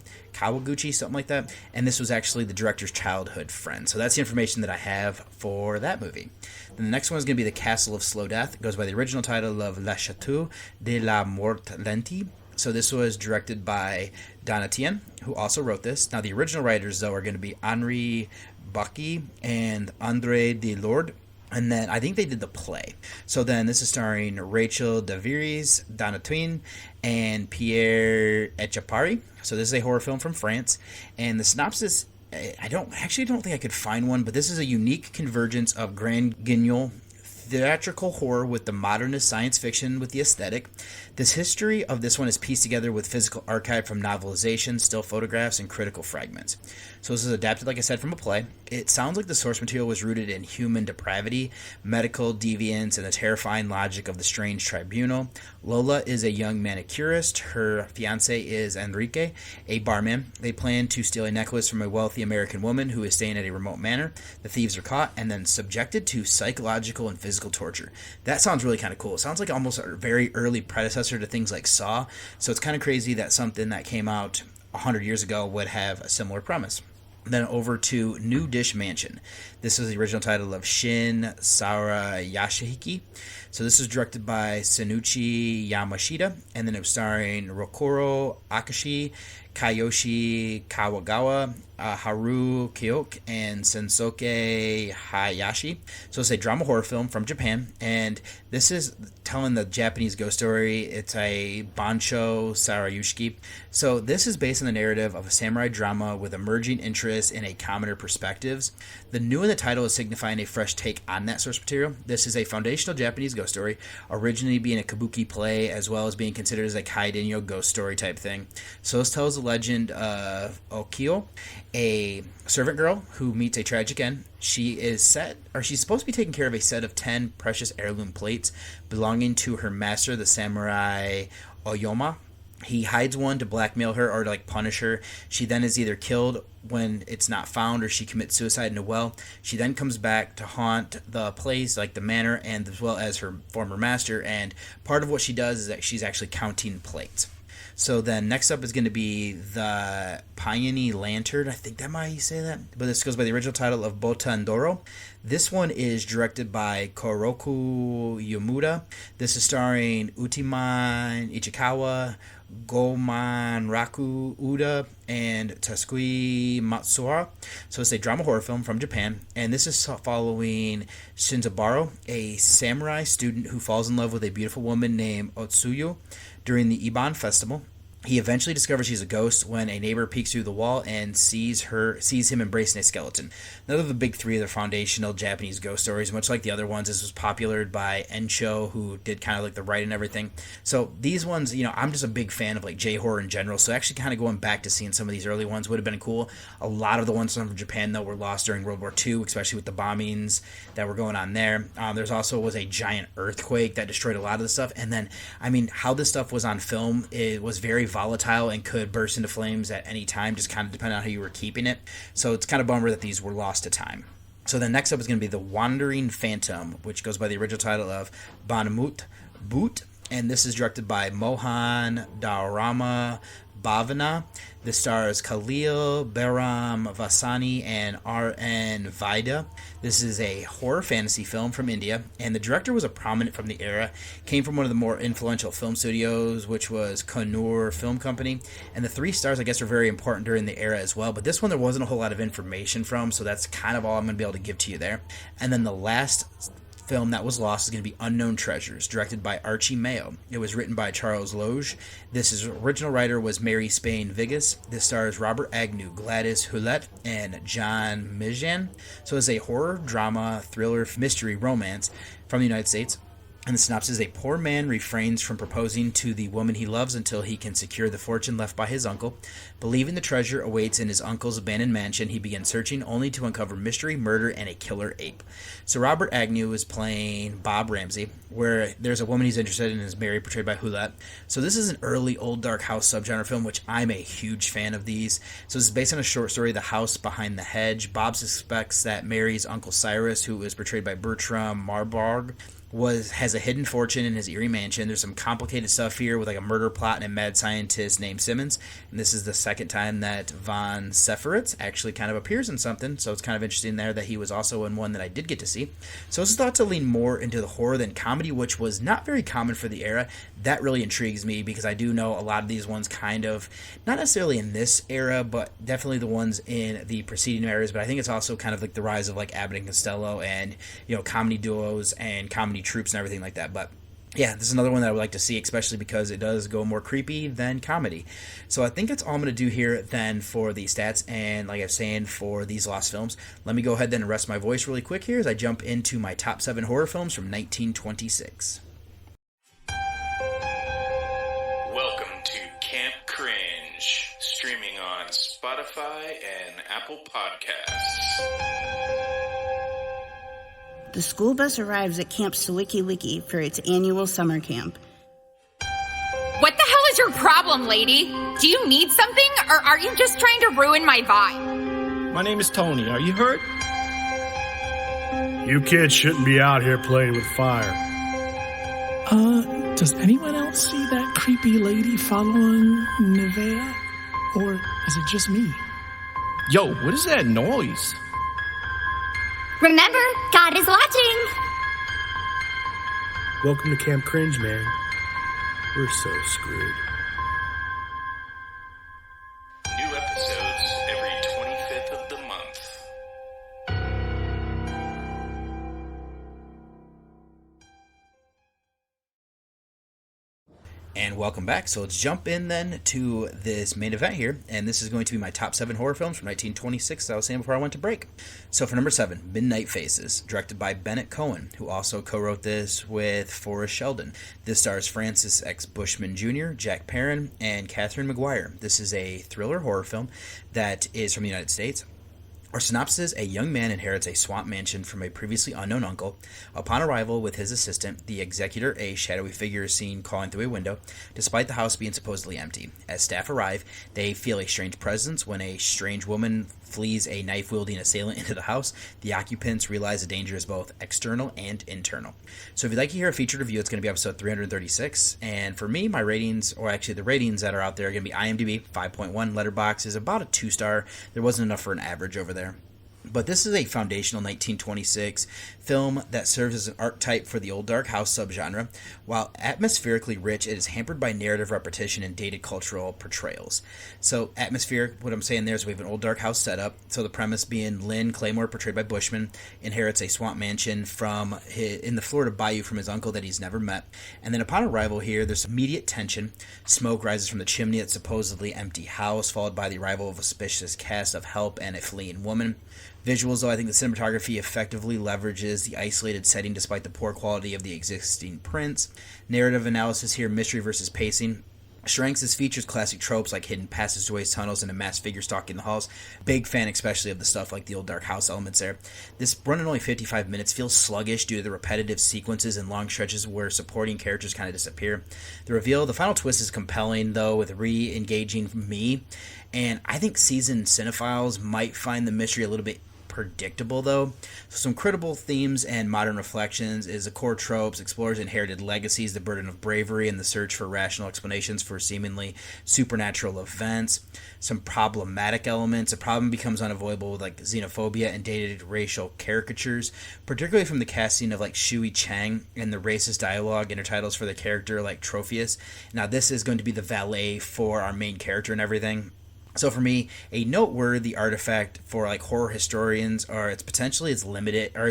something like that. And this was actually the director's childhood friend. So that's the information that I have for that movie. Then the next one is going to be The Castle of Slow Death. It goes by the original title of Le Château de la Mort Lente. So this was directed by Donatien, who also wrote this. Now, the original writers, though, are going to be Henri Bacchi and André Delorde. And then I think they did the play. So then this is starring Rachel Davies, Donatien, and Pierre Etchapari. So this is a horror film from France. And the synopsis, I don't think I could find one, but this is a unique convergence of Grand Guignol theatrical horror with the modernist science fiction with the aesthetic. This history of this one is pieced together with physical archive from novelization, still photographs, and critical fragments. So this is adapted, like I said, from a play. It sounds like the source material was rooted in human depravity, medical deviance, and the terrifying logic of the strange tribunal. Lola is a young manicurist. Her fiancé is Enrique, a barman. They plan to steal a necklace from a wealthy American woman who is staying at a remote manor. The thieves are caught and then subjected to psychological and physical torture. That sounds really kind of cool. It sounds like almost a very early predecessor to things like Saw. So it's kind of crazy that something that came out 100 years ago would have a similar premise. Then over to New Dish Mansion. This is the original title of Shin Sarayashihiki. So this is directed by Sunichi Yamashita, and then it was starring Rokuro Akashi, Kayoshi Kawagawa, Haru Kyoke, and Sensoke Hayashi. So it's a drama horror film from Japan, and this is telling the Japanese ghost story. It's a Bansho Sarayushiki. So this is based on the narrative of a samurai drama with emerging interest in a commoner perspectives. The new in the title is signifying a fresh take on that source material. This is a foundational Japanese ghost story, originally being a kabuki play, as well as being considered as a kaidinyo ghost story type thing. So this tells the legend of Okio, a servant girl who meets a tragic end. She's supposed to be taking care of a set of 10 precious heirloom plates belonging to her master, the samurai Oyoma. He hides one to blackmail her or to punish her. She then is either killed when it's not found, or she commits suicide in a well. She then comes back to haunt the place, like the manor, and as well as her former master. And part of what she does is that she's actually counting plates. So then next up is going to be the Peony Lantern. I think that might say that. But this goes by the original title of Botandoro. This one is directed by Koroku Yomura. This is starring Utiman Ichikawa, Gomanraku Uda, and Tasukui Matsuura. So it's a drama horror film from Japan, and this is following Shinzaburo, a samurai student who falls in love with a beautiful woman named Otsuyu during the Iban festival. He eventually discovers she's a ghost when a neighbor peeks through the wall and sees him embracing a skeleton. Another of the big three of the foundational Japanese ghost stories. Much like the other ones, this was popularized by Ensho, who did kind of like the writing and everything. So these ones, I'm just a big fan of J-horror in general. So actually kind of going back to seeing some of these early ones would have been cool. A lot of the ones from Japan, though, were lost during World War II, especially with the bombings that were going on there. There's also was a giant earthquake that destroyed a lot of the stuff. And then, how this stuff was on film, it was very volatile and could burst into flames at any time, just kind of depending on how you were keeping it. So it's kind of a bummer that these were lost to time. So then next up is going to be The Wandering Phantom, which goes by the original title of Banamut Boot, and this is directed by Mohan Dharma Bhavana. This stars Khalil Behram Vasani and R.N. Vaida. This is a horror fantasy film from India, and the director was a prominent from the era. Came from one of the more influential film studios, which was Kannur Film Company. And the 3 stars, I guess, are very important during the era as well. But this one there wasn't a whole lot of information from, so that's kind of all I'm going to be able to give to you there. And then the last film that was lost is going to be Unknown Treasures, directed by Archie Mayo. It was written by Charles Loge. This original writer was Mary Spain Vigas. This stars Robert Agnew, Gladys Hulette, and John Mijan. So it's a horror, drama, thriller, mystery, romance from the United States. And the synopsis: a poor man refrains from proposing to the woman he loves until he can secure the fortune left by his uncle. Believing the treasure awaits in his uncle's abandoned mansion, he begins searching only to uncover mystery, murder, and a killer ape. So Robert Agnew is playing Bob Ramsey, where there's a woman he's interested in and is Mary, portrayed by Hulette. So this is an early Old Dark House subgenre film, which I'm a huge fan of these. So this is based on a short story, The House Behind the Hedge. Bob suspects that Mary's Uncle Cyrus, who is portrayed by Bertram Marburg, has a hidden fortune in his eerie mansion. There's some complicated stuff here with like a murder plot and a mad scientist named Simmons. And this is the second time that Von Seferitz actually kind of appears in something. So it's kind of interesting there that he was also in one that I did get to see. So this is thought to lean more into the horror than comedy, which was not very common for the era. That really intrigues me because I do know a lot of these ones kind of, not necessarily in this era, but definitely the ones in the preceding eras. But I think it's also kind of like the rise of like Abbott and Costello and, you know, comedy duos and comedy troops and everything like that. But yeah, this is another one that I would like to see, especially because it does go more creepy than comedy. So I think that's all I'm going to do here then for the stats. And like I was saying, for these lost films, let me go ahead then and rest my voice really quick here as I jump into my top 7 horror films from 1926. Welcome to Camp Cringe, streaming on Spotify and Apple Podcasts. The school bus arrives at Camp Sawiki Wiki for its annual summer camp. What the hell is your problem, lady? Do you need something, or are you just trying to ruin my vibe? My name is Tony. Are you hurt? You kids shouldn't be out here playing with fire. Does anyone else see that creepy lady following Nevea? Or is it just me? Yo, what is that noise? Remember, God is watching. Welcome to Camp Cringe, man. We're so screwed. New episodes every 25th of the month. And welcome back. So let's jump in then to this main event here. And this is going to be my top 7 horror films from 1926, as I was saying before I went to break. So for number 7, Midnight Faces, directed by Bennett Cohen, who also co-wrote this with Forrest Sheldon. This stars Francis X. Bushman Jr., Jack Perrin, and Catherine McGuire. This is a thriller horror film that is from the United States. Our synopsis: a young man inherits a swamp mansion from a previously unknown uncle. Upon arrival with his assistant, the executor, a shadowy figure is seen crawling through a window, despite the house being supposedly empty. As staff arrive, they feel a strange presence when a strange woman flees a knife-wielding assailant into the house. The occupants realize the danger is both external and internal. So if you'd like to hear a featured review, it's going to be episode 336. And for me, my ratings, or actually the ratings that are out there, are going to be IMDb 5.1, Letterboxd is about a 2-star. There wasn't enough for an average over there. But this is a foundational 1926 film that serves as an archetype for the old dark house subgenre. While atmospherically rich, it is hampered by narrative repetition and dated cultural portrayals. So atmospheric, what I'm saying there is we have an old dark house setup. So the premise being Lynn Claymore, portrayed by Bushman, inherits a swamp mansion in the Florida bayou from his uncle that he's never met. And then upon arrival here, there's immediate tension. Smoke rises from the chimney at supposedly empty house, followed by the arrival of a suspicious cast of help and a fleeing woman. Visuals, though, I think the cinematography effectively leverages the isolated setting despite the poor quality of the existing prints. Narrative analysis here, mystery versus pacing. Strengths is features classic tropes like hidden passageways, tunnels, and a masked figure stalking the halls. Big fan especially of the stuff like the old dark house elements there. This running only 55 minutes feels sluggish due to the repetitive sequences and long stretches where supporting characters kind of disappear. The final twist is compelling though, with re-engaging me, and I think seasoned cinephiles might find the mystery a little bit predictable though. So some critical themes and modern reflections is the core tropes, explores inherited legacies, the burden of bravery, and the search for rational explanations for seemingly supernatural events. Some problematic elements. A problem becomes unavoidable with like xenophobia and dated racial caricatures, particularly from the casting of like Shui Chang and the racist dialogue intertitles for the character like Trophius. Now this is going to be the valet for our main character and everything. So for me, a noteworthy artifact for like horror historians are it's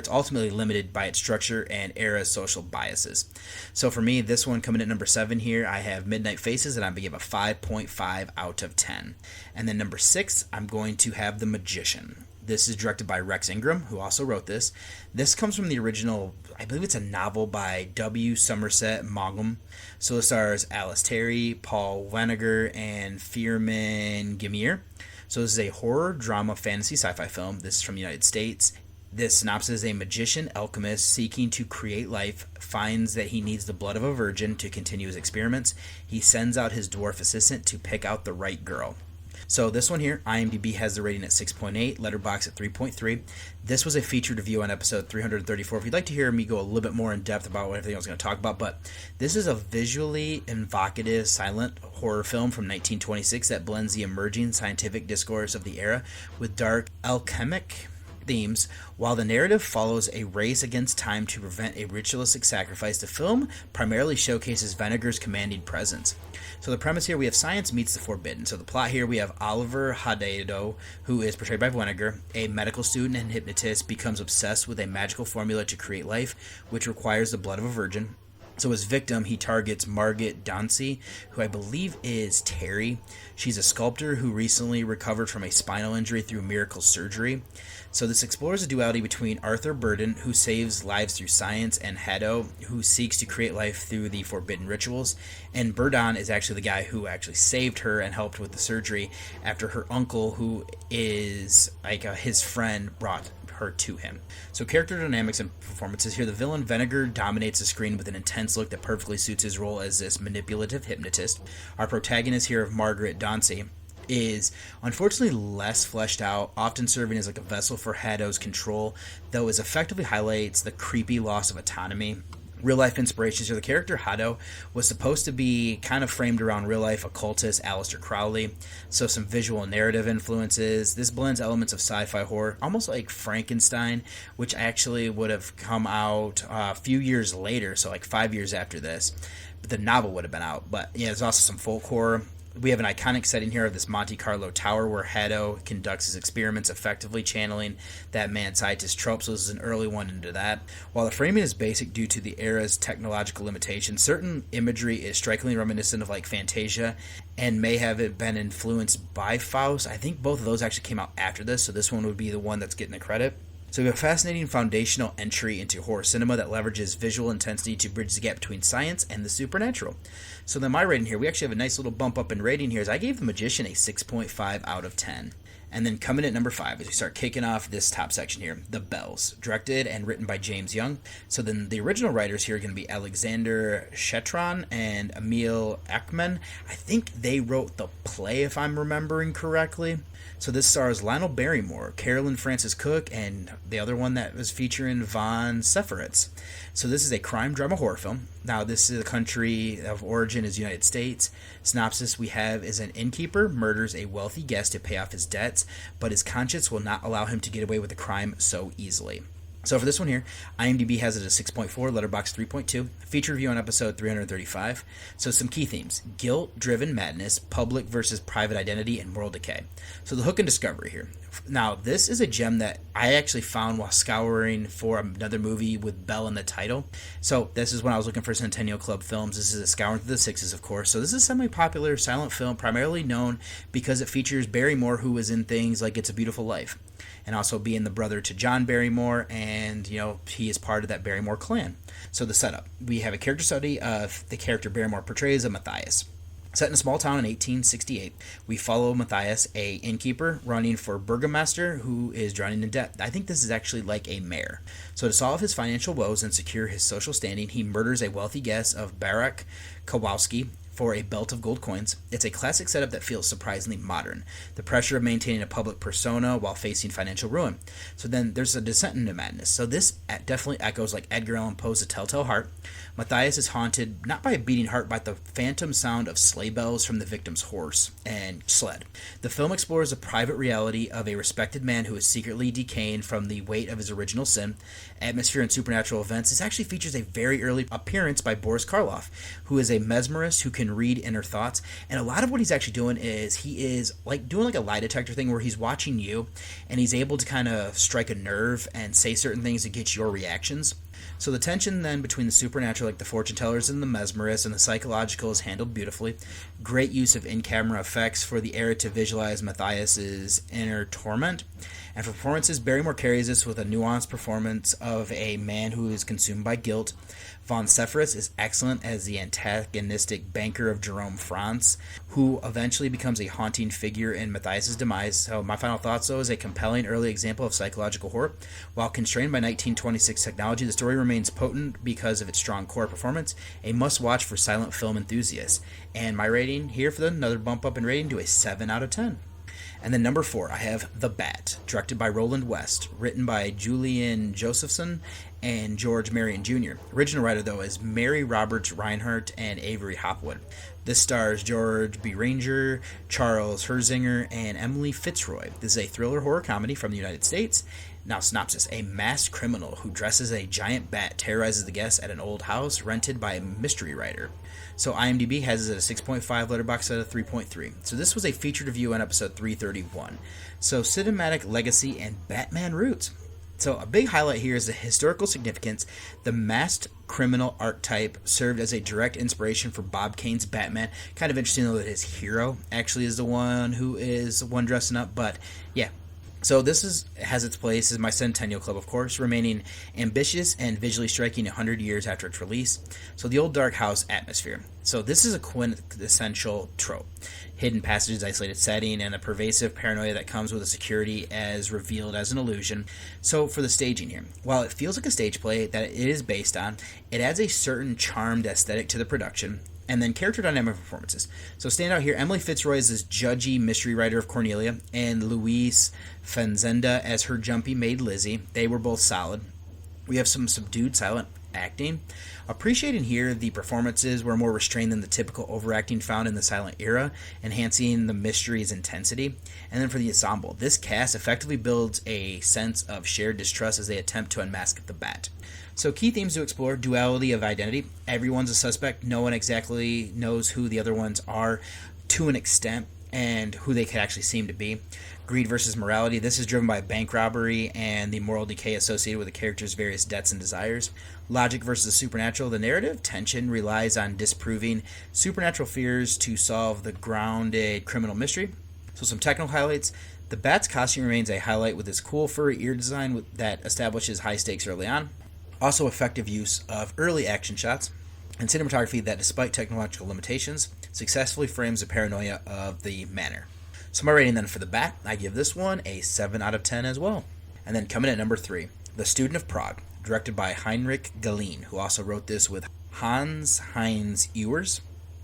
ultimately limited by its structure and era's social biases. So for me, this one coming at number 7 here, I have Midnight Faces, and I'm going to give a 5.5 out of 10. And then number 6, I'm going to have The Magician. This is directed by Rex Ingram, who also wrote this. This comes from the original, I believe it's a novel by W. Somerset Maugham. So it stars Alice Terry, Paul Venegar, and Firmin Gimir. So this is a horror, drama, fantasy, sci-fi film. This is from the United States. This synopsis is a magician alchemist seeking to create life finds that he needs the blood of a virgin to continue his experiments. He sends out his dwarf assistant to pick out the right girl. So this one here, IMDb has the rating at 6.8, Letterboxd at 3.3. This was a featured review on episode 334. If you'd like to hear me go a little bit more in depth about everything I was going to talk about, but this is a visually evocative silent horror film from 1926 that blends the emerging scientific discourse of the era with dark alchemic themes. While the narrative follows a race against time to prevent a ritualistic sacrifice, the film primarily showcases Venegar's commanding presence. So the premise here, we have science meets the forbidden. So the plot here, we have Oliver Hadedo, who is portrayed by Venegar, a medical student and hypnotist, becomes obsessed with a magical formula to create life, which requires the blood of a virgin. So as victim, he targets Margaret Dauncey, who I believe is Terry. She's a sculptor who recently recovered from a spinal injury through miracle surgery. So this explores the duality between Arthur Burden, who saves lives through science, and Hadedo, who seeks to create life through the forbidden rituals. And Burden is actually the guy who actually saved her and helped with the surgery after her uncle, who is like his friend, brought her to him. So character dynamics and performances here. The villain Venegar dominates the screen with an intense look that perfectly suits his role as this manipulative hypnotist. Our protagonist here of Margaret Dauncey is unfortunately less fleshed out, often serving as like a vessel for Hadedo's control, though it effectively highlights the creepy loss of autonomy. Real life inspirations here. The character Hadedo was supposed to be kind of framed around real life occultist Aleister Crowley, so some visual narrative influences. This blends elements of sci-fi horror, almost like Frankenstein, which actually would have come out a few years later, so like 5 years after this. But the novel would have been out. But yeah, there's also some folk horror. We have an iconic setting here of this Monte Carlo Tower where Hadedo conducts his experiments, effectively channeling that mad scientist trope, so this is an early one into that. While the framing is basic due to the era's technological limitations, certain imagery is strikingly reminiscent of like Fantasia and may have been influenced by Faust. I think both of those actually came out after this, so this one would be the one that's getting the credit. So we have a fascinating foundational entry into horror cinema that leverages visual intensity to bridge the gap between science and the supernatural. So then my rating here, we actually have a nice little bump up in rating here, is I gave The Magician a 6.5 out of 10. And then coming at number 5, as we start kicking off this top section here, The Bells, directed and written by James Young. So then the original writers here are going to be Alexander Shetron and Emil Ekman. I think they wrote the play, if I'm remembering correctly. So this stars Lionel Barrymore, Carolyn Francis Cook, and the other one that was featuring Von Seferitz. So this is a crime drama horror film. Now this is the country of origin is United States. Synopsis we have is an innkeeper murders a wealthy guest to pay off his debts, but his conscience will not allow him to get away with the crime so easily. So for this one here, IMDb has it as 6.4, Letterboxd 3.2, feature review on episode 335. So some key themes: guilt-driven madness, public versus private identity, and moral decay. So the hook and discovery here. Now, this is a gem that I actually found while scouring for another movie with Belle in the title. So this is when I was looking for Centennial Club films. This is a scouring through the 60s, of course. So this is a semi-popular silent film, primarily known because it features Barrymore, who was in things like It's a Beautiful Life, and also being the brother to John Barrymore, and, you know, he is part of that Barrymore clan. So the setup. We have a character study of the character Barrymore portrays of Matthias. Set in a small town in 1868, we follow Matthias, a innkeeper running for burgomaster who is drowning in debt. I think this is actually like a mayor. So to solve his financial woes and secure his social standing, he murders a wealthy guest of Barak Kowalski for a belt of gold coins. It's a classic setup that feels surprisingly modern. The pressure of maintaining a public persona while facing financial ruin. So then there's a descent into madness. So this definitely echoes like Edgar Allan Poe's The Telltale Heart. Matthias is haunted not by a beating heart, but the phantom sound of sleigh bells from the victim's horse and sled. The film explores the private reality of a respected man who is secretly decaying from the weight of his original sin. Atmosphere and supernatural events. This actually features a very early appearance by Boris Karloff, who is a mesmerist who can read inner thoughts. And a lot of what he's actually doing is he is like doing like a lie detector thing where he's watching you and he's able to kind of strike a nerve and say certain things to get your reactions. So the tension then between the supernatural, like the fortune tellers and the mesmerists, and the psychological is handled beautifully. Great use of in-camera effects for the era to visualize Matthias's inner torment. And for performances, Barrymore carries this with a nuanced performance of a man who is consumed by guilt. Von Sepphoris is excellent as the antagonistic banker of Jerome Franz, who eventually becomes a haunting figure in Matthias's demise. So my final thoughts, though, is a compelling early example of psychological horror. While constrained by 1926 technology, the story remains potent because of its strong core performance, a must-watch for silent film enthusiasts. And my rating here for another bump up in rating to a 7 out of 10. And then number 4, I have The Bat, directed by Roland West, written by Julian Josephson and George Marion Jr. Original writer, though, is Mary Roberts Reinhardt and Avery Hopwood. This stars George B. Ranger, Charles Herzinger, and Emily Fitzroy. This is a thriller horror comedy from the United States. Now, synopsis. A masked criminal who dresses a giant bat terrorizes the guests at an old house rented by a mystery writer. So IMDb has it at a 6.5, Letterboxd at a 3.3. So this was a featured review on episode 331. So cinematic legacy and Batman roots. So a big highlight here is the historical significance. The masked criminal archetype served as a direct inspiration for Bob Kane's Batman. Kind of interesting, though, that his hero actually is the one who is the one dressing up. But yeah, so this has its place as my Centennial Club, of course, remaining ambitious and visually striking 100 years after its release. So the old dark house atmosphere. So this is a quintessential trope. Hidden passages, isolated setting, and a pervasive paranoia that comes with a security as revealed as an illusion. So for the staging here, while it feels like a stage play that it is based on, it adds a certain charmed aesthetic to the production. And then character dynamic performances. So stand out here, Emily Fitzroy is this judgy mystery writer of Cornelia, and Louise Fenzenda as her jumpy maid Lizzie. They were both solid. We have some subdued silent acting. Appreciating here, the performances were more restrained than the typical overacting found in the silent era, enhancing the mystery's intensity. And then for the ensemble, this cast effectively builds a sense of shared distrust as they attempt to unmask the bat. So key themes to explore: duality of identity. Everyone's a suspect. No one exactly knows who the other ones are to an extent and who they could actually seem to be. Greed versus morality. This is driven by bank robbery and the moral decay associated with the character's various debts and desires. Logic versus supernatural. The narrative tension relies on disproving supernatural fears to solve the grounded criminal mystery. So some technical highlights. The bat's costume remains a highlight with its cool furry ear design that establishes high stakes early on. Also effective use of early action shots and cinematography that, despite technological limitations, successfully frames the paranoia of the manor. So my rating then for The Bat, I give this one a 7 out of 10 as well. And then coming at number 3, The Student of Prague, directed by Heinrich Galeen, who also wrote this with Hans-Heinz Ewers.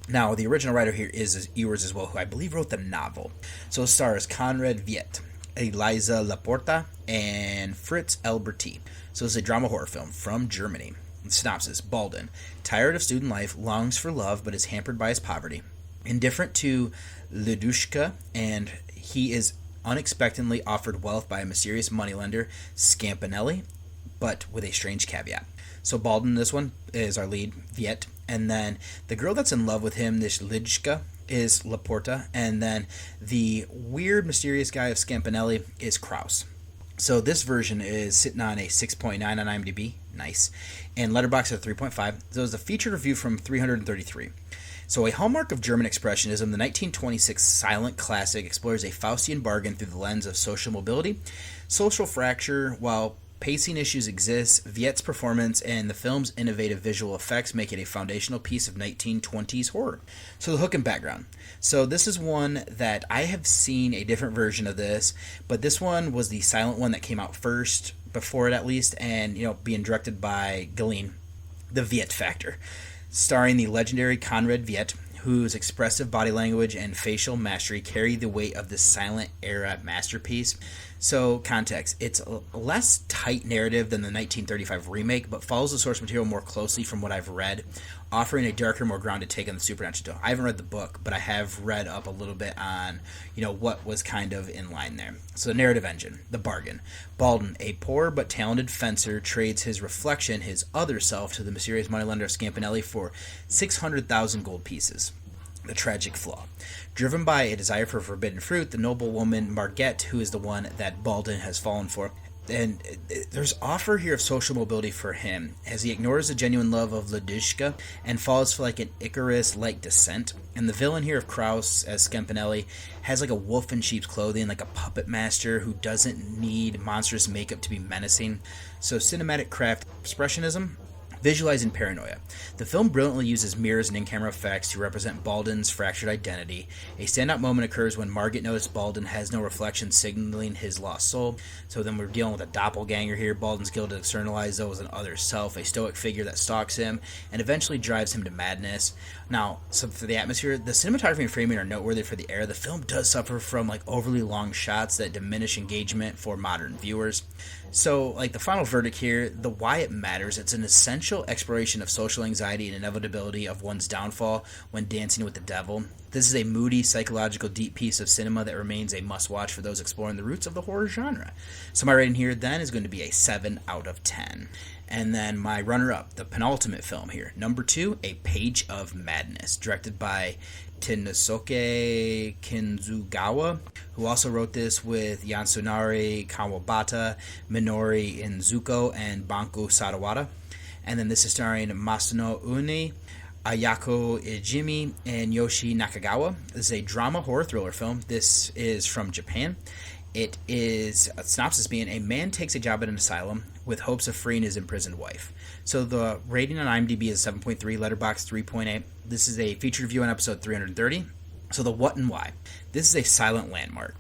Now, the original writer here is Ewers as well, who I believe wrote the novel. So it stars Conrad Viet, Eliza Laporta, and Fritz Alberti. So it's a drama horror film from Germany. Synopsis: Baldwin, tired of student life, longs for love but is hampered by his poverty. Indifferent to Lidushka, and he is unexpectedly offered wealth by a mysterious moneylender, Scampanelli, but with a strange caveat. So Baldwin, this one, is our lead, Viet, and then the girl that's in love with him, this Lidushka, is Laporta, and then the weird, mysterious guy of Scampanelli is Kraus. So this version is sitting on a 6.9 on IMDb, nice, and Letterboxd at 3.5. So it's a featured review from 333. So a hallmark of German expressionism, the 1926 silent classic explores a Faustian bargain through the lens of social mobility, social fracture. While pacing issues exist, Viet's performance and the film's innovative visual effects make it a foundational piece of 1920s horror. So the hook and background. So this is one that I have seen a different version of this, but this one was the silent one that came out first, before it at least, and being directed by Galeen. The Viet Factor, starring the legendary Conrad Viet, whose expressive body language and facial mastery carry the weight of this silent era masterpiece. So, context. It's a less tight narrative than the 1935 remake, but follows the source material more closely from what I've read, offering a darker, more grounded take on the supernatural. I haven't read the book, but I have read up a little bit on, what was kind of in line there. So, the narrative engine, the bargain. Baldwin, a poor but talented fencer, trades his reflection, his other self, to the mysterious moneylender of Scampanelli for 600,000 gold pieces. The tragic flaw. Driven by a desire for forbidden fruit, the noble woman Margette, who is the one that Baldwin has fallen for, And there's offer here of social mobility for him, as he ignores the genuine love of Ladushka and falls for like an Icarus-like descent. And the villain here of Kraus, as Skempinelli, has like a wolf in sheep's clothing, like a puppet master who doesn't need monstrous makeup to be menacing. So cinematic craft expressionism, visualizing paranoia. The film brilliantly uses mirrors and in-camera effects to represent Balden's fractured identity. A standout moment occurs when Margit notices Balden has no reflection, signaling his lost soul. So then we're dealing with a doppelganger here. Balden's guilt to externalize those an other self, a stoic figure that stalks him and eventually drives him to madness. Now, so for the atmosphere, the cinematography and framing are noteworthy for the era. The film does suffer from like overly long shots that diminish engagement for modern viewers. So, like, the final verdict here, the why it matters, it's an essential exploration of social anxiety and inevitability of one's downfall when dancing with the devil. This is a moody, psychological, deep piece of cinema that remains a must-watch for those exploring the roots of the horror genre. So my rating here, then, is going to be a 7 out of 10. And then my runner-up, the penultimate film here, number 2, A Page of Madness, directed by Tenosuke Kinzugawa, who also wrote this with Yasunari Kawabata, Minori Inzuko, and Banku Sadawada. And then this is starring Masuno Uni, Ayako Ijimi, and Yoshi Nakagawa. This is a drama horror thriller film. This is from Japan. It is, a synopsis being, a man takes a job at an asylum with hopes of freeing his imprisoned wife. So the rating on IMDb is 7.3, Letterboxd 3.8. This is a featured review on episode 330. So the what and why. This is a silent landmark.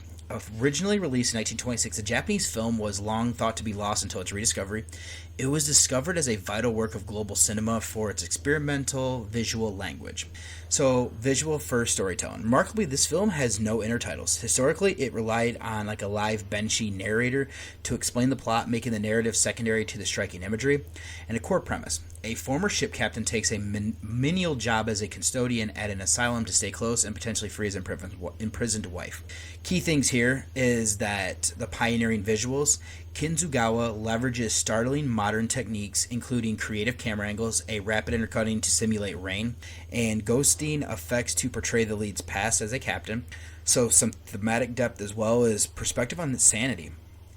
Originally released in 1926, the Japanese film was long thought to be lost until its rediscovery. It was discovered as a vital work of global cinema for its experimental visual language. So, visual first storytelling. Remarkably, this film has no intertitles. Historically, it relied on like a live benchy narrator to explain the plot, making the narrative secondary to the striking imagery. And a core premise. A former ship captain takes a menial job as a custodian at an asylum to stay close and potentially free his imprisoned wife. Key things here is that the pioneering visuals. Kinzugawa leverages startling modern techniques, including creative camera angles, a rapid intercutting to simulate rain, and ghosting effects to portray the lead's past as a captain. So some thematic depth as well as perspective on sanity.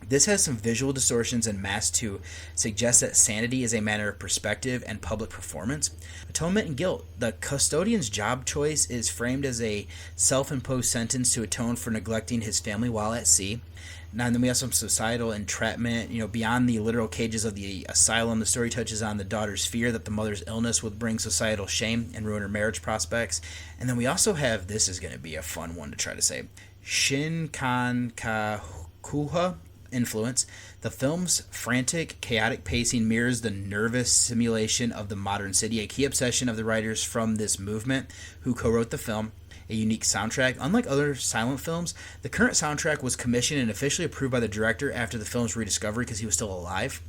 This has some visual distortions and masks to suggest that sanity is a matter of perspective and public performance. Atonement and guilt. The custodian's job choice is framed as a self-imposed sentence to atone for neglecting his family while at sea. Now, and then we have some societal entrapment. Beyond the literal cages of the asylum, the story touches on the daughter's fear that the mother's illness would bring societal shame and ruin her marriage prospects. And then we also have, this is going to be a fun one to try to say, Shinkankakuha influence. The film's frantic, chaotic pacing mirrors the nervous simulation of the modern city, a key obsession of the writers from this movement who co-wrote the film. A unique soundtrack. Unlike other silent films, the current soundtrack was commissioned and officially approved by the director after the film's rediscovery because he was still alive.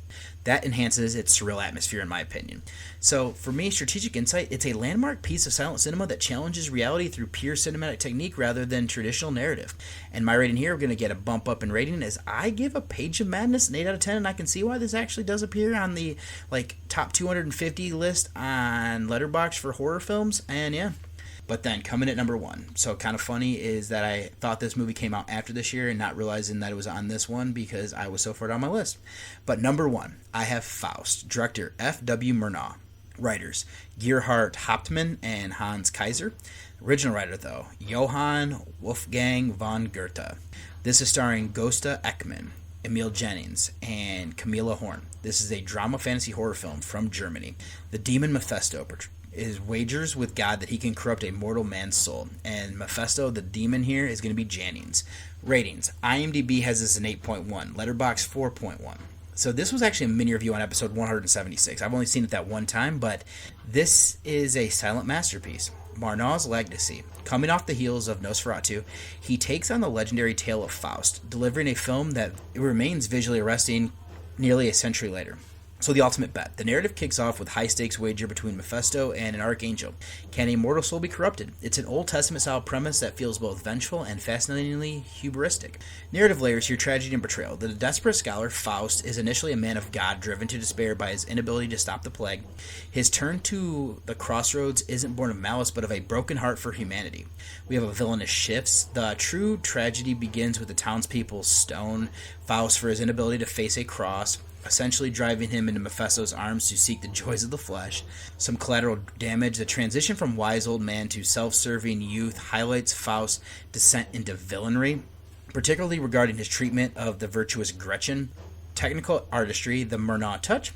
That enhances its surreal atmosphere, in my opinion. So, for me, Strategic Insight, it's a landmark piece of silent cinema that challenges reality through pure cinematic technique rather than traditional narrative. And my rating here, we're going to get a bump up in rating as I give A Page of Madness an 8 out of 10, and I can see why this actually does appear on the top 250 list on Letterboxd for horror films, and yeah. But then coming at number 1. So kind of funny is that I thought this movie came out after this year and not realizing that it was on this one because I was so far down my list. But number 1, I have Faust. Director F.W. Murnau. Writers Gerhard Hauptmann and Hans Kaiser. Original writer though, Johann Wolfgang von Goethe. This is starring Gösta Ekman, Emil Jennings, and Camilla Horn. This is a drama fantasy horror film from Germany. The demon Mephisto is wagers with God that he can corrupt a mortal man's soul. And Mephisto, the demon here, is going to be Jennings. Ratings. IMDb has this an 8.1. Letterboxd 4.1. So this was actually a mini review on episode 176. I've only seen it that one time, but this is a silent masterpiece. Murnau's legacy. Coming off the heels of Nosferatu, he takes on the legendary tale of Faust, delivering a film that remains visually arresting nearly a century later. So the ultimate bet. The narrative kicks off with high-stakes wager between Mephisto and an archangel. Can a mortal soul be corrupted? It's an Old Testament-style premise that feels both vengeful and fascinatingly hubristic. Narrative layers here: tragedy and betrayal. The desperate scholar, Faust, is initially a man of God driven to despair by his inability to stop the plague. His turn to the crossroads isn't born of malice, but of a broken heart for humanity. We have a villainous shifts. The true tragedy begins with the townspeople stone Faust for his inability to face a cross, essentially driving him into Mephisto's arms to seek the joys of the flesh. Some collateral damage. The transition from wise old man to self-serving youth highlights Faust's descent into villainy, particularly regarding his treatment of the virtuous Gretchen. Technical artistry, the Murnau touch.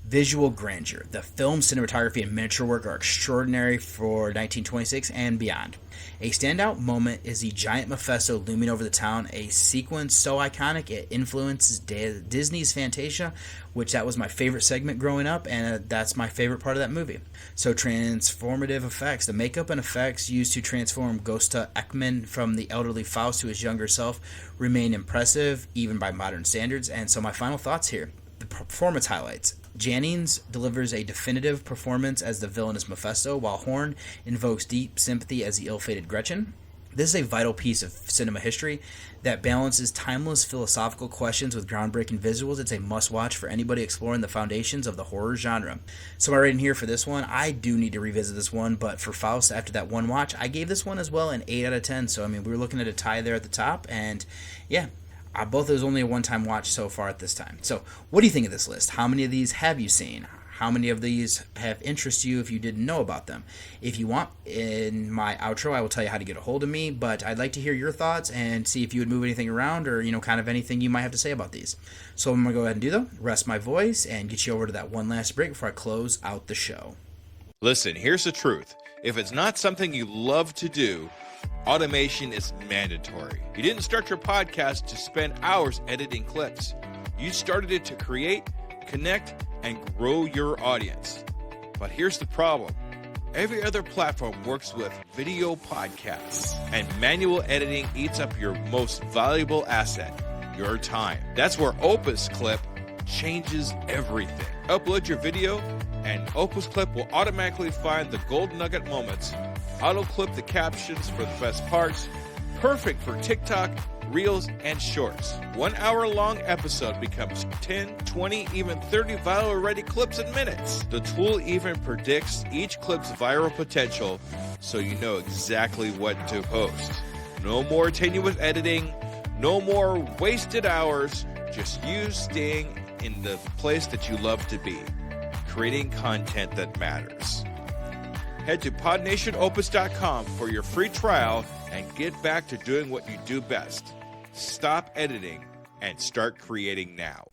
Visual grandeur. The film, cinematography, and miniature work are extraordinary for 1926 and beyond. A standout moment is the giant Mephisto looming over the town, a sequence so iconic it influences Disney's Fantasia, which that was my favorite segment growing up, and that's my favorite part of that movie. So transformative effects. The makeup and effects used to transform Gösta Ekman from the elderly Faust to his younger self remain impressive, even by modern standards. And so my final thoughts here. The performance highlights. Jannings delivers a definitive performance as the villainous Mephisto, while Horn invokes deep sympathy as the ill-fated Gretchen. This is a vital piece of cinema history that balances timeless philosophical questions with groundbreaking visuals. It's a must-watch for anybody exploring the foundations of the horror genre. So my rating here for this one, I do need to revisit this one, but for Faust, after that one watch, I gave this one as well an 8 out of 10. So, I mean, we were looking at a tie there at the top, and yeah, both of those only a one-time watch so far at this time. So what do you think of this list? How many of these have you seen? How many of these have interested you if you didn't know about them? If you want, in my outro, I will tell you how to get a hold of me, but I'd like to hear your thoughts and see if you would move anything around or, kind of anything you might have to say about these. So I'm going to go ahead and do that, rest my voice, and get you over to that one last break before I close out the show. Listen, here's the truth. If it's not something you love to do, automation is mandatory. You didn't start your podcast to spend hours editing clips. You started it to create, connect, and grow your audience. But here's the problem. Every other platform works with video podcasts, and manual editing eats up your most valuable asset, your time. That's where Opus Clip changes everything. Upload your video, and Opus Clip will automatically find the gold nugget moments, auto-clip the captions for the best parts, perfect for TikTok, Reels, and Shorts. 1 hour-long episode becomes 10, 20, even 30 viral-ready clips in minutes. The tool even predicts each clip's viral potential, so you know exactly what to post. No more tenuous editing, no more wasted hours, just you staying in the place that you love to be, creating content that matters. Head to podnationopus.com for your free trial and get back to doing what you do best. Stop editing and start creating now.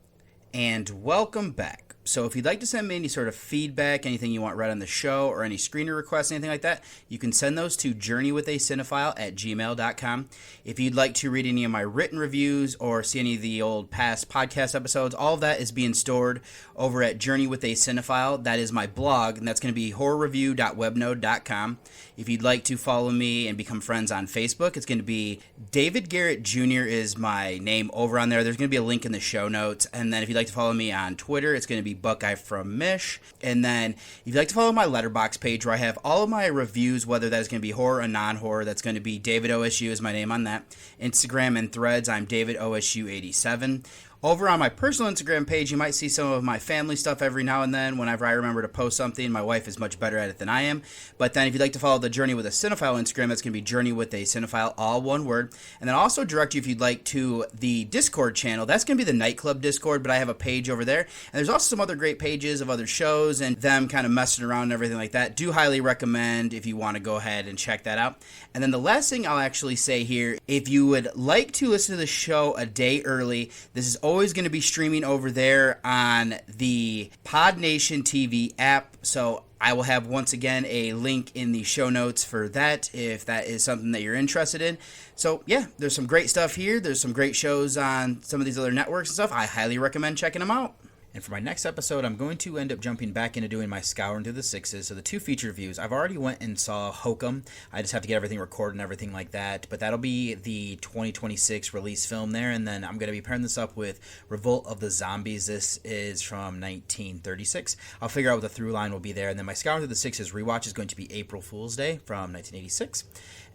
And welcome back. So if you'd like to send me any sort of feedback, anything you want read on the show, or any screener requests, anything like that, you can send those to journeywithacinephile@gmail.com. If you'd like to read any of my written reviews or see any of the old past podcast episodes, all of that is being stored over at Journey with a Cinephile. That is my blog, and that's going to be horrorreview.webnode.com. If you'd like to follow me and become friends on Facebook, it's going to be David Garrett Jr. is my name over on there. There's going to be a link in the show notes. And then if you'd like to follow me on Twitter, it's going to be Buckeye from Mish. And then if you'd like to follow my Letterboxd page where I have all of my reviews, whether that is going to be horror or non-horror, that's going to be David OSU is my name on that. Instagram and Threads, I'm David OSU87. Over on my personal Instagram page, you might see some of my family stuff every now and then whenever I remember to post something. My wife is much better at it than I am. But then if you'd like to follow the Journey with a Cinephile Instagram, that's going to be Journey with a Cinephile, all one word. And then also direct you, if you'd like, to the Discord channel. That's going to be the Nightclub Discord, but I have a page over there. And there's also some other great pages of other shows and them kind of messing around and everything like that. Do highly recommend if you want to go ahead and check that out. And then the last thing I'll actually say here, if you would like to listen to the show a day early, this is always going to be streaming over there on the PodNation TV app. So I will have, once again, a link in the show notes for that if that is something that you're interested in. So, yeah, there's some great stuff here. There's some great shows on some of these other networks and stuff. I highly recommend checking them out. And for my next episode, I'm going to end up jumping back into doing my scouring through the sixes. So the 2 feature reviews, I've already went and saw Hokum. I just have to get everything recorded and everything like that. But that'll be the 2026 release film there. And then I'm going to be pairing this up with Revolt of the Zombies. This is from 1936. I'll figure out what the through line will be there. And then my scouring through the sixes rewatch is going to be April Fool's Day from 1986.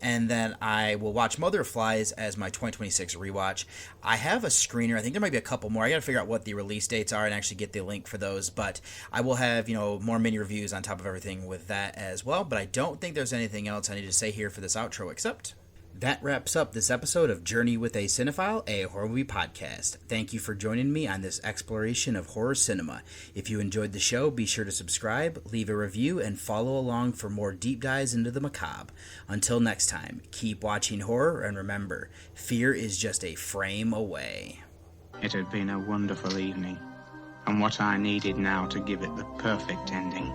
And then I will watch Mother of Flies as my 2026 rewatch. I have a screener. I think there might be a couple more. I got to figure out what the release dates are and actually get the link for those. But I will have, more mini reviews on top of everything with that as well. But I don't think there's anything else I need to say here for this outro except... That wraps up this episode of Journey with a Cinephile, a horror movie podcast. Thank you for joining me on this exploration of horror cinema. If you enjoyed the show, be sure to subscribe, leave a review, and follow along for more deep dives into the macabre. Until next time, keep watching horror, and remember, fear is just a frame away. It had been a wonderful evening, and what I needed now to give it the perfect ending